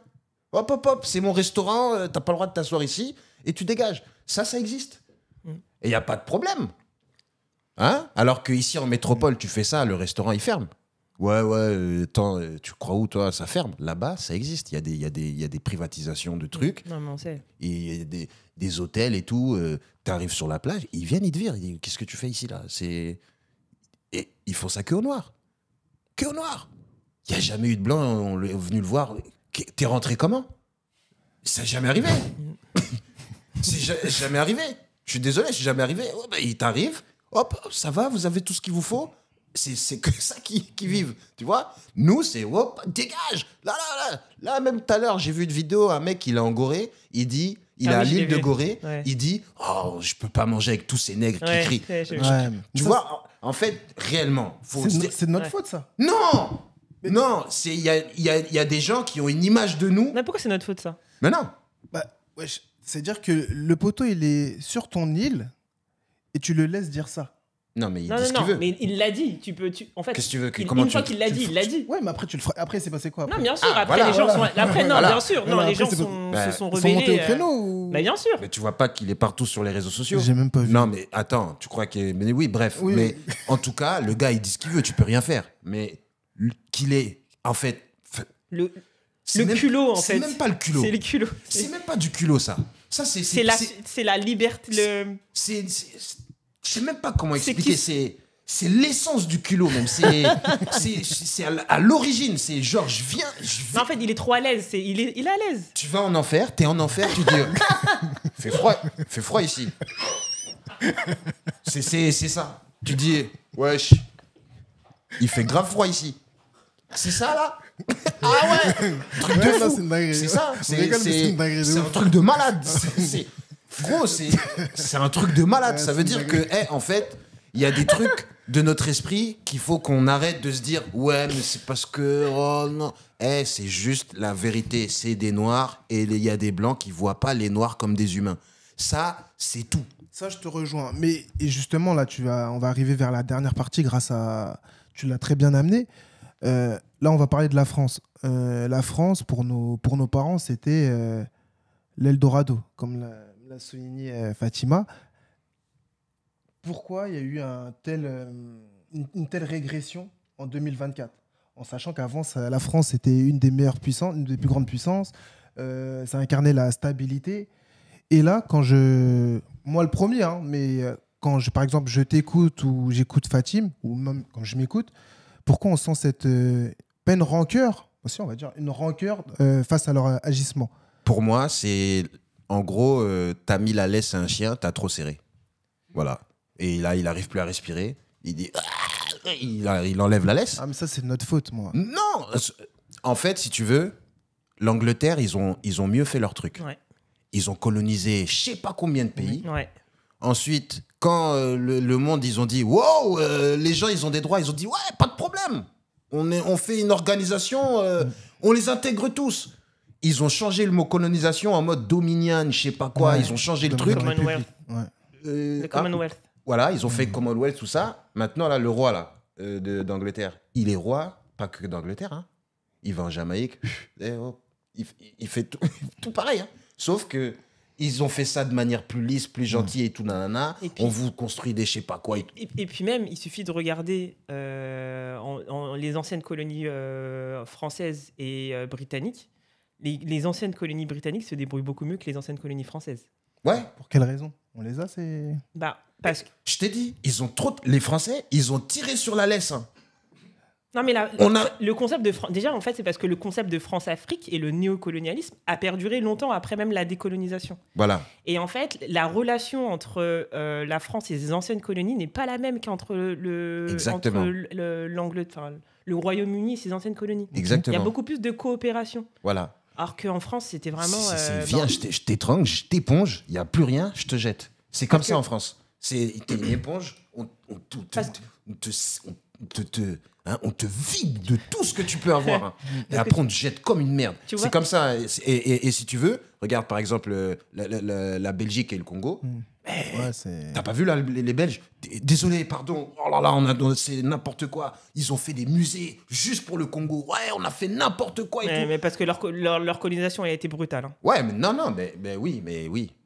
Hop, hop, hop, c'est mon restaurant, t'as pas le droit de t'asseoir ici et tu dégages. Ça existe. Et il n'y a pas de problème. Hein? Alors qu'ici en métropole, tu fais ça, le restaurant il ferme. Ouais, attends, tu crois où toi? Ça ferme. Là-bas, ça existe. Il y a des privatisations de trucs. Non, mais on sait. Et il y a des hôtels et tout. Tu arrives sur la plage, ils viennent, ils te virent. Ils disent qu'est-ce que tu fais ici là? Et ils font ça que au noir. Que au noir. Il n'y a jamais eu de blanc, on est venu le voir. T'es rentré comment? Ça n'est jamais arrivé. C'est jamais arrivé. Je suis désolé, c'est jamais arrivé. Oh, bah, il t'arrive, hop, ça va, vous avez tout ce qu'il vous faut. C'est que ça qui vivent, tu vois. Nous, c'est hop, dégage. Là, même tout à l'heure, j'ai vu une vidéo, un mec, il est en Gorée, il dit, il est à l'île de Gorée, il dit, oh, je peux pas manger avec tous ces nègres qui crient. Tu vois, en fait, réellement, c'est de notre faute, ça. Non. Non, il y a des gens qui ont une image de nous. Mais pourquoi c'est notre faute, ça? Mais non. Bah, c'est-à-dire que le poteau, il est sur ton île et tu le laisses dire ça. Non, mais il dit ce qu'il veut. Mais il l'a dit. En fait, qu'est-ce que tu veux une fois qu'il l'a dit, il l'a dit. Ouais, mais après, tu le feras. Après, c'est passé quoi après? Non, bien sûr. Après, les gens sont. Après, non, bien sûr. Non, les gens se sont rebellés. Ils sont montés au créneau ou... Bah, bien sûr. Mais tu vois pas qu'il est partout sur les réseaux sociaux. J'ai même pas vu. Non, mais attends, tu crois qu'il est. Mais oui, bref. Oui. Mais en tout cas, le gars, il dit ce qu'il veut. Tu peux rien faire. Mais qu'il est. En fait. Le culot, en fait. C'est même pas le culot. C'est le culot. C'est même pas du culot, ça. Ça, c'est la liberté. Je sais même pas comment expliquer. C'est l'essence du culot, même. C'est à l'origine. C'est genre, je viens. Mais en fait, il est trop à l'aise. Il est à l'aise. Tu vas en enfer, t'es en enfer, tu dis. Fait froid ici. C'est ça. Tu dis, wesh, il fait grave froid ici. C'est ça, là? Ah ouais, truc de fou. C'est ça. C'est un truc de malade. Gros, c'est un truc de malade. Ça veut dire que, en fait, il y a des trucs de notre esprit qu'il faut qu'on arrête de se dire ouais, mais c'est parce que oh non. C'est juste la vérité. C'est des noirs et il y a des blancs qui voient pas les noirs comme des humains. Ça, c'est tout. Ça, je te rejoins. Mais et justement, là, on va arriver vers la dernière partie grâce à... Tu l'as très bien amené. Là, on va parler de la France. La France, pour nos parents, c'était l'Eldorado, comme l'a souligné Fatima. Pourquoi il y a eu une telle régression en 2024? En sachant qu'avant, la France était une des meilleures puissances, une des plus grandes puissances. Ça incarnait la stabilité. Et là, moi le premier, hein, mais quand, par exemple, je t'écoute ou j'écoute Fatim, ou même quand je m'écoute, pourquoi on sent cette pas une rancœur, aussi on va dire une rancœur face à leur agissement? Pour moi, c'est en gros, t'as mis la laisse à un chien, t'as trop serré. Voilà. Et là, il arrive plus à respirer. Il dit, il enlève la laisse. Ah mais ça c'est de notre faute, moi. Non. En fait, si tu veux, l'Angleterre, ils ont mieux fait leur truc. Ouais. Ils ont colonisé je sais pas combien de pays. Ouais. Ensuite, quand le monde, ils ont dit wow, les gens, ils ont des droits, ils ont dit ouais, pas de problème. On fait une organisation, on les intègre tous. Ils ont changé le mot colonisation en mode dominion, je sais pas quoi. Ouais, ils ont changé le truc. Commonwealth. Ouais. Le Commonwealth. Voilà, ils ont fait Commonwealth, tout ça. Maintenant, là, le roi là, d'Angleterre, il est roi, pas que d'Angleterre. Hein. Il va en Jamaïque, il fait tout pareil. Hein. Sauf que ils ont fait ça de manière plus lisse, plus gentille et tout, nanana. Et puis, on vous construit des je sais pas quoi. Et puis même, il suffit de regarder les anciennes colonies françaises et britanniques. Les anciennes colonies britanniques se débrouillent beaucoup mieux que les anciennes colonies françaises. Ouais. Pour quelle raison? On les a, c'est... Parce que... Je t'ai dit, les Français, ils ont tiré sur la laisse. Hein. Non, mais On a- le concept de déjà, en fait, c'est parce que le concept de France-Afrique et le néocolonialisme a perduré longtemps après même la décolonisation. Voilà. Et en fait, la relation entre la France et ses anciennes colonies n'est pas la même qu'entre Exactement. le Royaume-Uni et ses anciennes colonies. Exactement. Il y a beaucoup plus de coopération. Voilà. Alors qu'en France, c'était vraiment... Viens, je t'étrangle, je t'éponge, il n'y a plus rien, je te jette. C'est comme ça en France. T'es une éponge, on te vide de tout ce que tu peux avoir. Hein. Et après, on te jette comme une merde. C'est comme ça. Et si tu veux, regarde par exemple la Belgique et le Congo. T'as pas vu là, les Belges? Désolé, pardon. Oh là là, c'est n'importe quoi. Ils ont fait des musées juste pour le Congo. Ouais, on a fait n'importe quoi. Mais parce que leur colonisation a été brutale. Hein. Ouais, mais non, mais oui.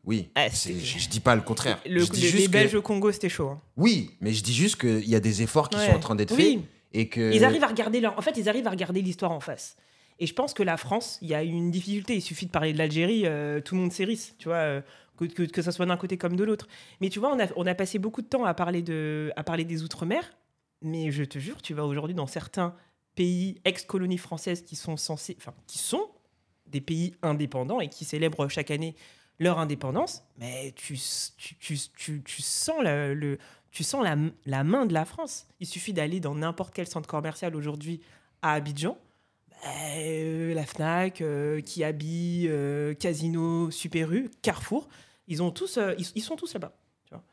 Je dis pas le contraire. Les Belges au Congo, c'était chaud. Hein. Oui, mais je dis juste qu'il y a des efforts qui sont en train d'être faits. Et que... Ils arrivent à regarder l'histoire en face. Et je pense que la France, il y a une difficulté. Il suffit de parler de l'Algérie, tout le monde s'érisse, tu vois, que ça soit d'un côté comme de l'autre. Mais tu vois, on a passé beaucoup de temps à parler des Outre-mer. Mais je te jure, tu vas aujourd'hui dans certains pays ex-colonies françaises qui sont des pays indépendants et qui célèbrent chaque année leur indépendance. Mais tu sens la main de la France. Il suffit d'aller dans n'importe quel centre commercial aujourd'hui à Abidjan. La Fnac, Kiabi, Casino, Super U, Carrefour, ils sont tous là-bas. Tu vois.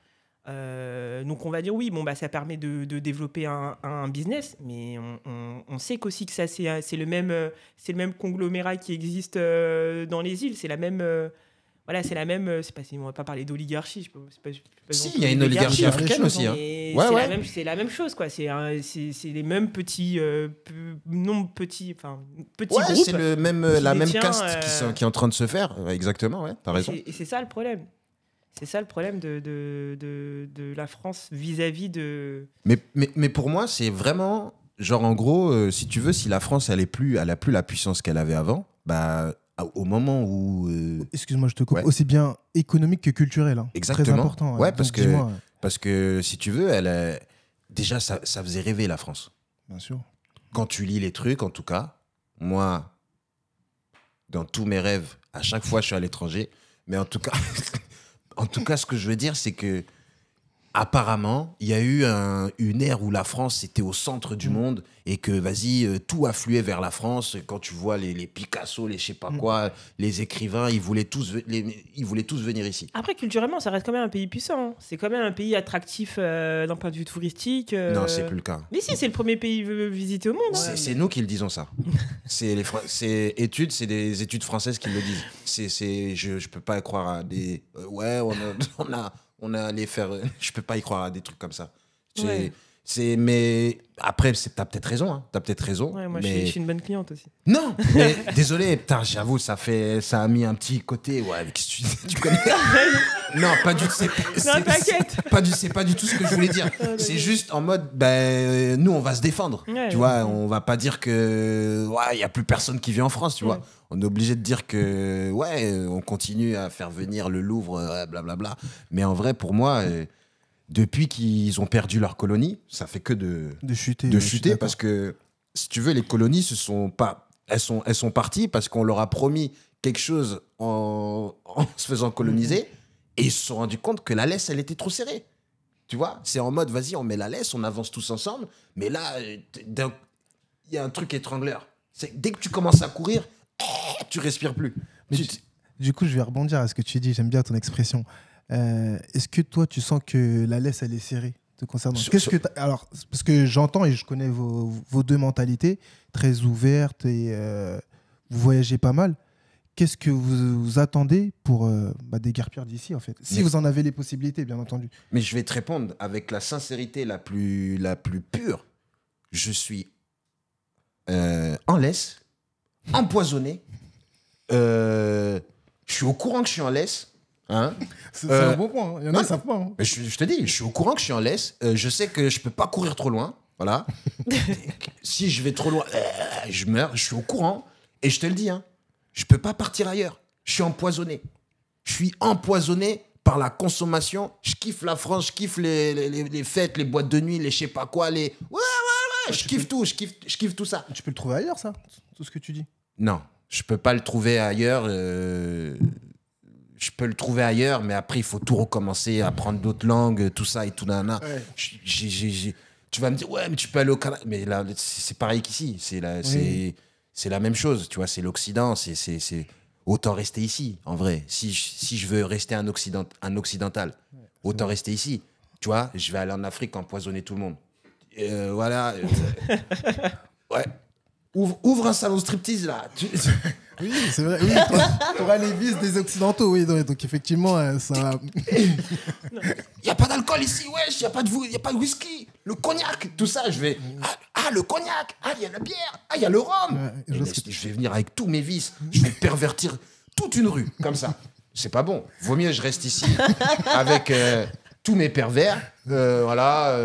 Donc on va dire oui, ça permet de développer un business, mais on sait qu'aussi que ça c'est le même conglomérat qui existe dans les îles, c'est la même. C'est la même. C'est pas si on va pas parler d'oligarchie. Si, il y a une oligarchie africaine aussi. Hein. C'est la même chose, quoi. C'est les mêmes petits petits groupes. C'est la même caste qui est en train de se faire. Exactement, ouais. T'as raison. Et c'est ça le problème. C'est ça le problème de la France vis-à-vis de. Mais pour moi, c'est vraiment genre en gros, si tu veux, si la France elle a plus la puissance qu'elle avait avant, bah au moment où... Excuse-moi, je te coupe. Ouais. Aussi bien économique que culturel. Hein. Exactement. Très important. Ouais, parce que si tu veux, déjà, ça faisait rêver la France. Bien sûr. Quand tu lis les trucs, en tout cas, moi, dans tous mes rêves, à chaque fois, je suis à l'étranger. Mais en tout cas, ce que je veux dire, c'est que apparemment, il y a eu une ère où la France était au centre du monde et que, tout affluait vers la France. Quand tu vois les Picasso, les je sais pas quoi, les écrivains, ils voulaient tous venir ici. Après, culturellement, ça reste quand même un pays puissant. Hein. C'est quand même un pays attractif d'un point de vue touristique. Non, c'est plus le cas. Mais si, c'est le premier pays visité au monde. Hein. C'est nous qui le disons ça. C'est des études françaises qui le disent. Je peux pas croire à des... on a allé faire... Je peux pas y croire à des trucs comme ça. Mais après, t'as peut-être raison. Hein. T'as peut-être raison. Ouais, moi, mais... je suis une bonne cliente aussi. Non, mais, désolé, j'avoue, ça a mis un petit côté... Ouais, tu connais... Non, pas du tout. Non, t'inquiète. C'est pas du tout ce que je voulais dire. C'est juste en mode, nous, on va se défendre. Ouais, tu vois, on va pas dire que... Ouais, il y a plus personne qui vit en France, tu vois. On est obligé de dire que, on continue à faire venir le Louvre, blablabla. Mais en vrai, pour moi... depuis qu'ils ont perdu leur colonie, ça fait que de chuter parce que, si tu veux, les colonies, elles sont parties parce qu'on leur a promis quelque chose en se faisant coloniser et ils se sont rendus compte que la laisse, elle était trop serrée. Tu vois, c'est en mode, vas-y, on met la laisse, on avance tous ensemble, mais là, il y a un truc étrangleur. Dès que tu commences à courir, tu respires plus. Du coup, je vais rebondir à ce que tu dis, j'aime bien ton expression. Est-ce que toi, tu sens que la laisse, elle est serrée te concernant? Alors, parce que j'entends et je connais vos deux mentalités, très ouvertes et vous voyagez pas mal. Qu'est-ce que vous attendez pour déguerpir d'ici, en fait? Si vous en avez les possibilités, bien entendu. Mais je vais te répondre avec la sincérité la plus pure. Je suis en laisse, empoisonné. Je suis au courant que je suis en laisse. Hein, c'est un bon point. Il y en a qui savent pas. Hein. Je te dis, je suis au courant que je suis en laisse. Je sais que je peux pas courir trop loin. Voilà. Si je vais trop loin, je meurs. Je suis au courant. Et je te le dis, hein, je peux pas partir ailleurs. Je suis empoisonné. Je suis empoisonné par la consommation. Je kiffe la France. Je kiffe les fêtes, les boîtes de nuit, les je sais pas quoi. je kiffe tout, je kiffe tout ça. Tu peux le trouver ailleurs, ça, tout ce que tu dis. Non, je peux pas le trouver ailleurs. Je peux le trouver ailleurs, mais après, il faut tout recommencer, apprendre d'autres langues, tout ça et tout. Nana. Ouais. Tu vas me dire, ouais, mais tu peux aller au Canada. Mais là, c'est pareil qu'ici. C'est la même chose, tu vois. C'est l'Occident. Autant rester ici, en vrai. Si je veux rester un occidental, autant rester ici. Tu vois, je vais aller en Afrique empoisonner tout le monde. Voilà. Ouais. Ouvre un salon striptease, là. Oui, c'est vrai. Oui, t'auras les vices des Occidentaux, oui. Donc effectivement, ça... Il n'y a pas d'alcool ici, wesh. Il n'y a pas de whisky. Le cognac, tout ça, je vais... Ah, le cognac. Ah, il y a la bière. Ah, il y a le rhum. Ouais, Je vais venir avec tous mes vices. Je vais pervertir toute une rue, comme ça. C'est pas bon. Vaut mieux je reste ici avec tous mes pervers. Voilà,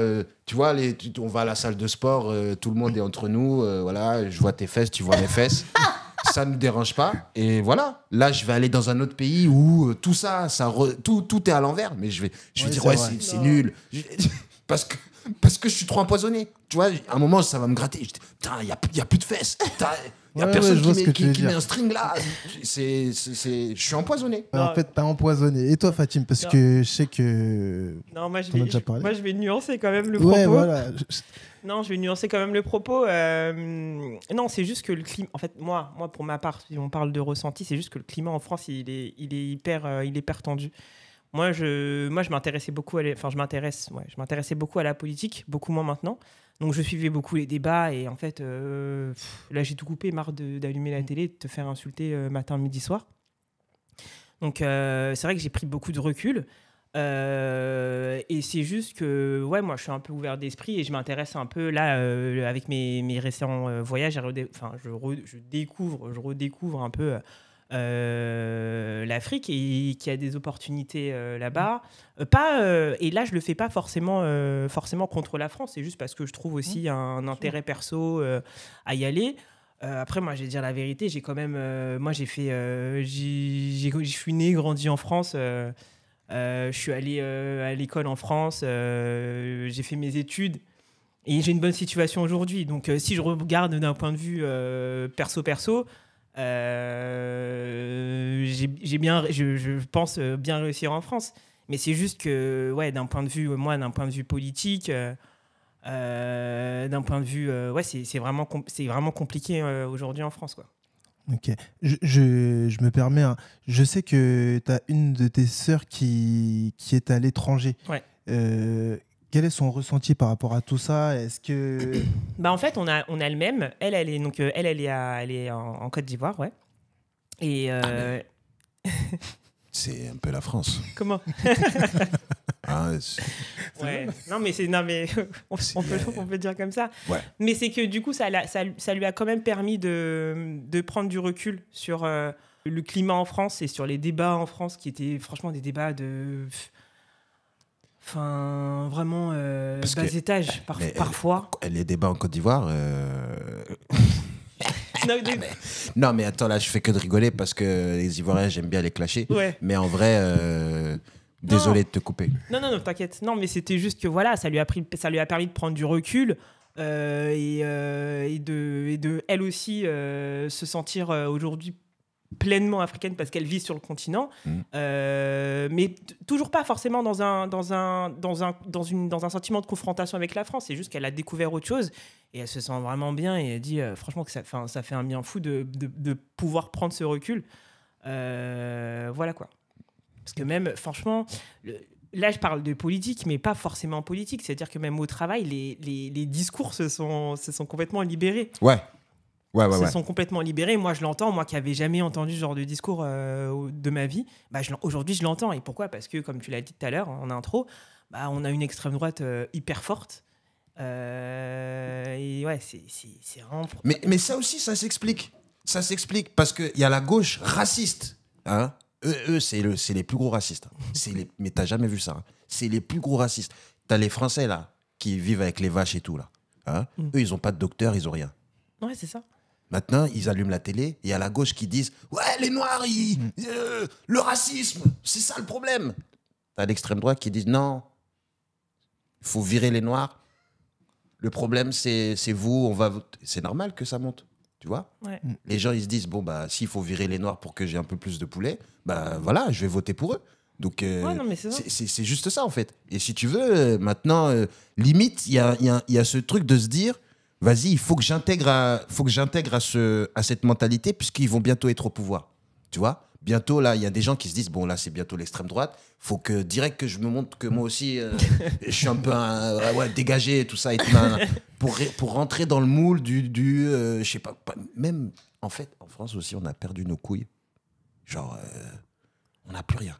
tu vois, on va à la salle de sport, tout le monde est entre nous. Voilà, je vois tes fesses, tu vois mes fesses. Ça ne me dérange pas. Et voilà, là, je vais aller dans un autre pays où tout ça, tout est à l'envers. Mais je vais dire, ouais, c'est nul. Parce que je suis trop empoisonné. Tu vois, à un moment, ça va me gratter. Je dis, putain, il n'y a plus de fesses. Il n'y a personne qui met un string là. Je suis empoisonné. En fait, t'as empoisonné. Et toi, Fatim, parce que je sais que... Non, moi, t'en as déjà parlé. je vais nuancer quand même le propos. Ouais, voilà. Non, je vais nuancer quand même le propos. Non, c'est juste que le climat... En fait, moi, pour ma part, si on parle de ressenti, c'est juste que le climat en France, il est hyper tendu. Moi, je m'intéressais beaucoup je m'intéressais beaucoup à la politique, beaucoup moins maintenant. Donc, je suivais beaucoup les débats et en fait, là, j'ai tout coupé, marre d'allumer la télé, de te faire insulter matin, midi, soir. Donc, c'est vrai que j'ai pris beaucoup de recul. Et c'est juste que, ouais, moi, je suis un peu ouvert d'esprit et je m'intéresse un peu, là, avec mes récents voyages, je redécouvre un peu... l'Afrique et qui a des opportunités là-bas. Et là, je le fais pas forcément contre la France, c'est juste parce que je trouve aussi un intérêt perso à y aller. Après, moi, je vais dire la vérité, j'ai quand même... moi, je suis né, grandi en France. Je suis allé à l'école en France. J'ai fait mes études. Et j'ai une bonne situation aujourd'hui. Donc, si je regarde d'un point de vue perso, je pense bien réussir en France, mais c'est juste que ouais, d'un point de vue politique, d'un point de vue c'est vraiment compliqué aujourd'hui en France, quoi. Ok, je me permets, hein. Je sais que tu as une de tes sœurs qui est à l'étranger. Ouais. Quel est son ressenti par rapport à tout ça? Est-ce que... En fait, on a le même. Elle est en Côte d'Ivoire, ouais. Et c'est un peu la France. Comment? Ouais. Non, mais on peut dire comme ça. Ouais. Mais c'est que du coup, ça lui a quand même permis de prendre du recul sur le climat en France et sur les débats en France, qui étaient franchement des débats de... Enfin, vraiment bas étage, parfois. Les débats en Côte d'Ivoire... Non, mais attends, là, je fais que de rigoler parce que les Ivoiriens, j'aime bien les clasher. Ouais. Mais en vrai, désolé de te couper. Non, t'inquiète. Non, mais c'était juste que voilà, ça lui a permis de prendre du recul et de elle aussi se sentir aujourd'hui pleinement africaine parce qu'elle vit sur le continent, mais toujours pas forcément dans un sentiment de confrontation avec la France. C'est juste qu'elle a découvert autre chose et elle se sent vraiment bien et elle dit franchement que ça fait un bien fou de pouvoir prendre ce recul. Voilà quoi. Parce que même, franchement, là je parle de politique, mais pas forcément politique. C'est-à-dire que même au travail, les discours se sont complètement libérés. Ouais. Se sont complètement libérés. Moi, je l'entends. Moi qui n'avais jamais entendu ce genre de discours de ma vie, aujourd'hui, je l'entends. Et pourquoi? Parce que, comme tu l'as dit tout à l'heure en intro, on a une extrême droite hyper forte. Et ouais, c'est vraiment... Mais ça aussi, ça s'explique. Ça s'explique parce qu'il y a la gauche raciste. Hein, eux c'est les plus gros racistes. Mais t'as jamais vu ça. Hein. C'est les plus gros racistes. T'as les Français, là, qui vivent avec les vaches et tout, là. Hein. Eux, ils n'ont pas de docteur, ils n'ont rien. Ouais, c'est ça. Maintenant, ils allument la télé et il y a la gauche qui disent « Ouais, les Noirs, le racisme, c'est ça le problème !» T'as l'extrême droite qui dit « Non, il faut virer les Noirs Le problème, c'est vous. C'est normal que ça monte. Tu vois, Ouais. les gens, ils se disent, bon, bah, s'il faut virer les noirs pour que j'ai un peu plus de poulet, bah voilà, je vais voter pour eux. Donc, Ouais, non, mais c'est ça. c'est juste ça, en fait. Et si tu veux, maintenant, limite, il y a ce truc de se dire, vas-y, il faut que j'intègre à cette mentalité, puisqu'ils vont bientôt être au pouvoir. Tu vois, bientôt, là, il y a des gens qui se disent, bon, là, c'est bientôt l'extrême droite, faut que direct que je me montre que moi aussi, je suis un peu dégagé, tout ça, et tout, pour rentrer dans le moule je sais pas, même, en fait, en France aussi, on a perdu nos couilles. Genre, on n'a plus rien.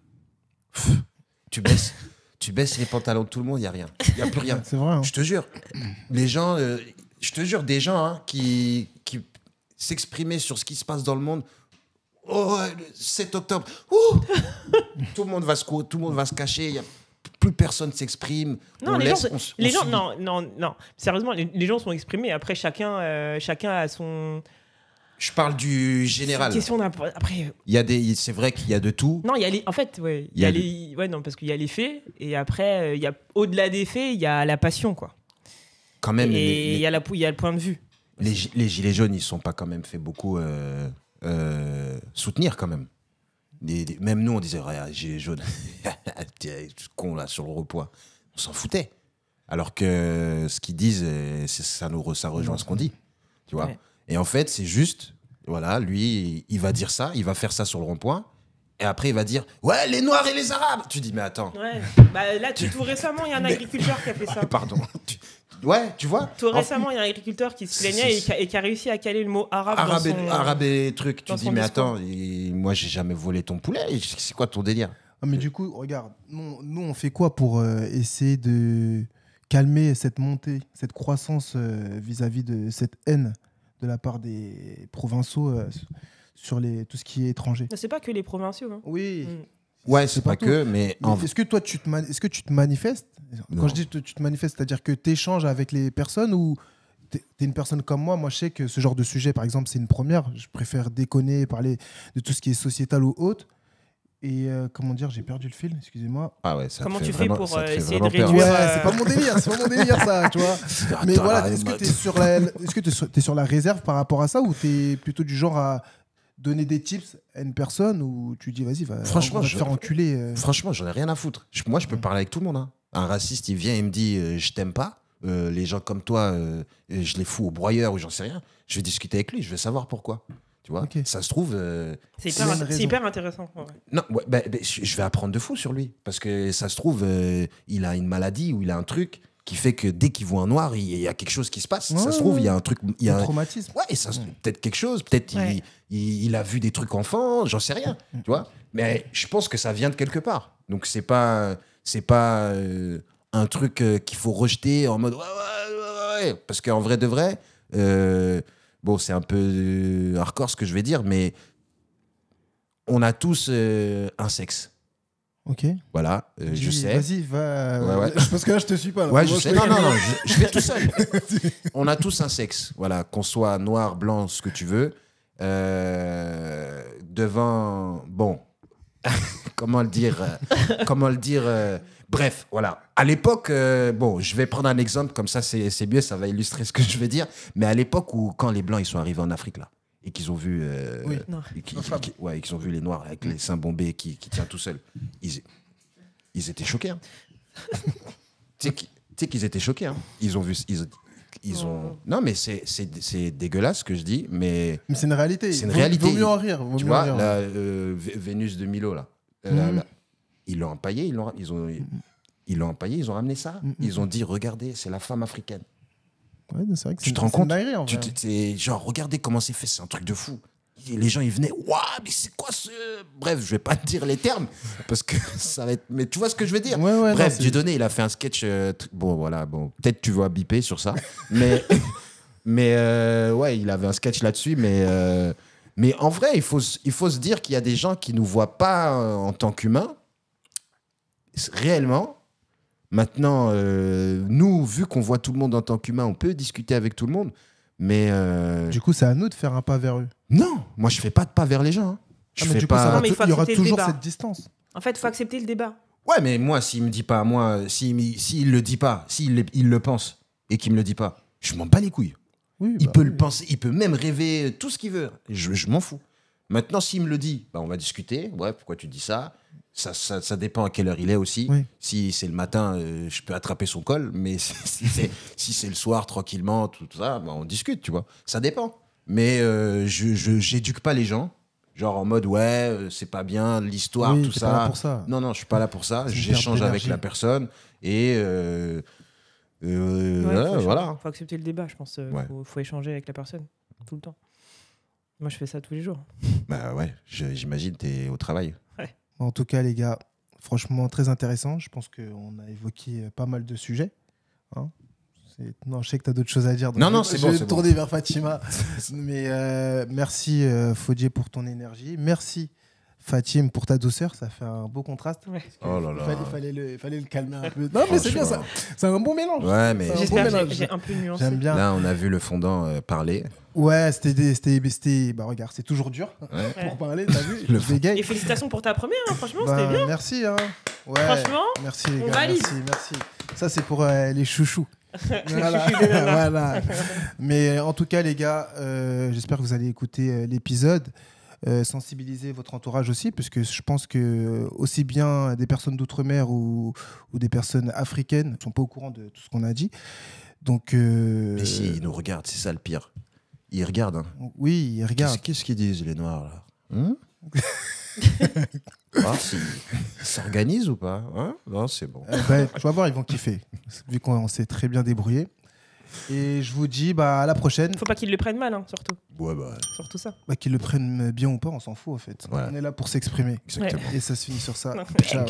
Tu baisses les pantalons de tout le monde, il n'y a rien. Il n'y a plus rien. C'est vrai. Hein. Je te jure. Les gens, des gens hein, qui s'exprimaient sur ce qui se passe dans le monde. Oh, le 7 octobre. Ouh tout le monde va se cacher. Plus personne s'exprime. Non, les gens, non. Sérieusement, les gens sont exprimés. Après, chacun a son. Je parle du général. Question après. C'est vrai qu'il y a de tout. Non, il y a les. En fait, ouais. Non, parce qu'il y a les faits et après, il y a au-delà des faits, il y a la passion, quoi. Quand même. Et il y a le point de vue. Les gilets jaunes, ils sont pas quand même fait beaucoup soutenir quand même. Même nous, on disait, regarde, gilets jaunes, ce con là sur le repoint, on s'en foutait. Alors que ce qu'ils disent, ça rejoint ce qu'on dit, tu vois. Ouais. Et en fait, c'est juste, voilà, lui, il va dire ça, il va faire ça sur le rond-point, et après il va dire, ouais, les Noirs et les Arabes. Tu dis, mais attends. Ouais. Bah là, tout récemment, il y a un agriculteur qui a fait ça. Pardon. Ouais, tu vois. Tout récemment, il y a un agriculteur qui se plaignait et qui a réussi à caler le mot arabe arabe et truc. Tu dis, mais discours. attends, moi, j'ai jamais volé ton poulet. C'est quoi ton délire? Ah, mais du coup, regarde, nous, on fait quoi pour essayer de calmer cette montée, cette croissance vis-à-vis de cette haine de la part des provinciaux sur tout ce qui est étranger? C'est pas que les provinciaux. Hein. Oui. Ouais, c'est pas que, mais... Est-ce que toi, tu te manifestes? Non. Quand je dis tu te manifestes, c'est-à-dire que tu échanges avec les personnes ou tu es une personne comme moi? Moi, je sais que ce genre de sujet, par exemple, c'est une première. Je préfère déconner, parler de tout ce qui est sociétal ou autre. Et comment dire, j'ai perdu le fil, excusez-moi. Ah ouais, ça Comment te fait tu fais vraiment, pour ça te fait essayer vraiment de peur. réduire Ouais, c'est pas mon délire, ça, tu vois. Mais Attends, voilà, là, est-ce que tu es sur la réserve par rapport à ça ou tu es plutôt du genre à donner des tips à une personne ou tu dis vas-y, Franchement, on va te faire enculer Franchement, j'en ai rien à foutre. Moi, je peux parler avec tout le monde. Hein. Un raciste, il vient et me dit je t'aime pas. Les gens comme toi, je les fous au broyeur ou j'en sais rien. Je vais discuter avec lui, je vais savoir pourquoi. Tu vois, Okay. ça se trouve. C'est hyper intéressant. Ouais. Non, je vais apprendre de fou sur lui. Parce que ça se trouve, il a une maladie ou il a un truc qui fait que dès qu'il voit un noir, il y a quelque chose qui se passe. Ça se trouve, il y a un truc. Il y a un traumatisme. Ouais, peut-être quelque chose. Peut-être il a vu des trucs enfants, j'en sais rien. Tu vois. Mais je pense que ça vient de quelque part. Donc, c'est pas un truc qu'il faut rejeter en mode ouais. Parce qu'en vrai de vrai. Bon, c'est un peu hardcore ce que je vais dire, mais on a tous un sexe. Ok. Voilà, je sais. Vas-y, va. Ouais. Parce que là, je te suis pas. Là. Ouais, je sais. Non, je vais tout seul. On a tous un sexe. Voilà, qu'on soit noir, blanc, ce que tu veux. Devant. Bon. Comment le dire bref, voilà. À l'époque, bon, je vais prendre un exemple, comme ça c'est mieux, ça va illustrer ce que je vais dire. Mais à l'époque où, quand les Blancs ils sont arrivés en Afrique, là, et qu'ils ont vu. Qu'ils ont vu les Noirs avec les seins bombés qui tient tout seul, ils étaient choqués. Hein. Tu sais qu'ils étaient choqués. Hein. Ils ont vu. Ils ont... Non, mais c'est dégueulasse ce que je dis, mais c'est une réalité. C'est une réalité. Vaut mieux en rire. Tu vois, la Vénus de Milo, là. Ils l'ont empaillé, ils l'ont empaillé, ils ont ramené ça. Ils ont dit, regardez, c'est la femme africaine. Ouais, c'est vrai que tu te rends compte? Dinguerie, en vrai. Genre, regardez comment c'est fait, c'est un truc de fou. Et les gens, ils venaient, waouh, mais c'est quoi ce... Bref, je vais pas te dire les termes, parce que ça va être... Mais tu vois ce que je veux dire? Ouais, bref, Dieudonné, il a fait un sketch... Bon, voilà, bon, peut-être tu vas biper sur ça, mais ouais, il avait un sketch là-dessus, mais en vrai, il faut se dire qu'il y a des gens qui nous voient pas en tant qu'humains, réellement. Maintenant, nous, vu qu'on voit tout le monde en tant qu'humain, on peut discuter avec tout le monde, mais... Du coup, c'est à nous de faire un pas vers eux. Non, moi, je fais pas de pas vers les gens. Hein. Il y aura toujours cette distance. En fait, il faut accepter le débat. Ouais, mais moi, s'il me dit pas, moi, s'il le dit pas, s'il le pense, et qu'il me le dit pas, je m'en bats les couilles. Oui, Il bah peut oui. le penser, il peut même rêver tout ce qu'il veut. Je m'en fous. Maintenant, s'il me le dit, bah, on va discuter. Ouais, pourquoi tu dis ça? Ça dépend à quelle heure il est aussi. Oui. Si c'est le matin, je peux attraper son col. Mais si c'est le soir, tranquillement, tout ça, bah, on discute, tu vois. Ça dépend. Mais je j'éduque pas les gens. Genre en mode, ouais, c'est pas bien, l'histoire, Oui, tout t'es ça. pas là pour ça. Non, je suis pas là pour ça. C'est une J'échange perte avec d'énergie. la personne. Et voilà. Faut accepter le débat, je pense. Ouais. Faut échanger avec la personne tout le temps. Moi, je fais ça tous les jours. Bah ouais, j'imagine, t'es au travail. En tout cas, les gars, franchement, très intéressant. Je pense qu'on a évoqué pas mal de sujets. Hein. Non, je sais que tu as d'autres choses à dire. Donc Non, c'est je bon, vais c'est me tourner vers Fatima. Mais merci, Fodje, pour ton énergie. Merci, Fatim, pour ta douceur. Ça fait un beau contraste. Ouais. Oh là là. Il fallait le calmer un peu. Non, mais c'est bien ça. C'est un bon mélange. Ouais, mais C'est un bon J'espère mélange. que j'ai un peu nuancé. J'aime bien. là, on a vu le fondant parler. Ouais, c'était. Bah, regarde, c'est toujours dur Ouais. pour parler. T'as vu Le Je bégaye. Et félicitations pour ta première, hein, franchement, Bah, c'était bien. merci. Hein. Ouais. Franchement, Merci les on gars, valide. merci. Ça c'est pour les chouchous. Voilà. chouchous des nanas. Voilà. Mais en tout cas les gars, j'espère que vous allez écouter l'épisode, sensibiliser votre entourage aussi, parce que je pense que aussi bien des personnes d'outre-mer ou des personnes africaines ne sont pas au courant de tout ce qu'on a dit. Donc Mais si, ils nous regardent, c'est ça le pire. Ils regardent. Hein. oui, ils regardent. Qu'est-ce qu'ils disent, les Noirs, là Voir s'ils s'organisent ou pas. Hein, non, c'est bon. Tu vas voir, ils vont kiffer, vu qu'on s'est très bien débrouillé. Et je vous dis à la prochaine. faut pas qu'ils le prennent mal, hein, surtout. Ouais, bah, Surtout ça. Qu'ils le prennent bien ou pas, on s'en fout en fait. Ouais. On est là pour s'exprimer. exactement. Et ça se finit sur ça. Ouais. Ciao.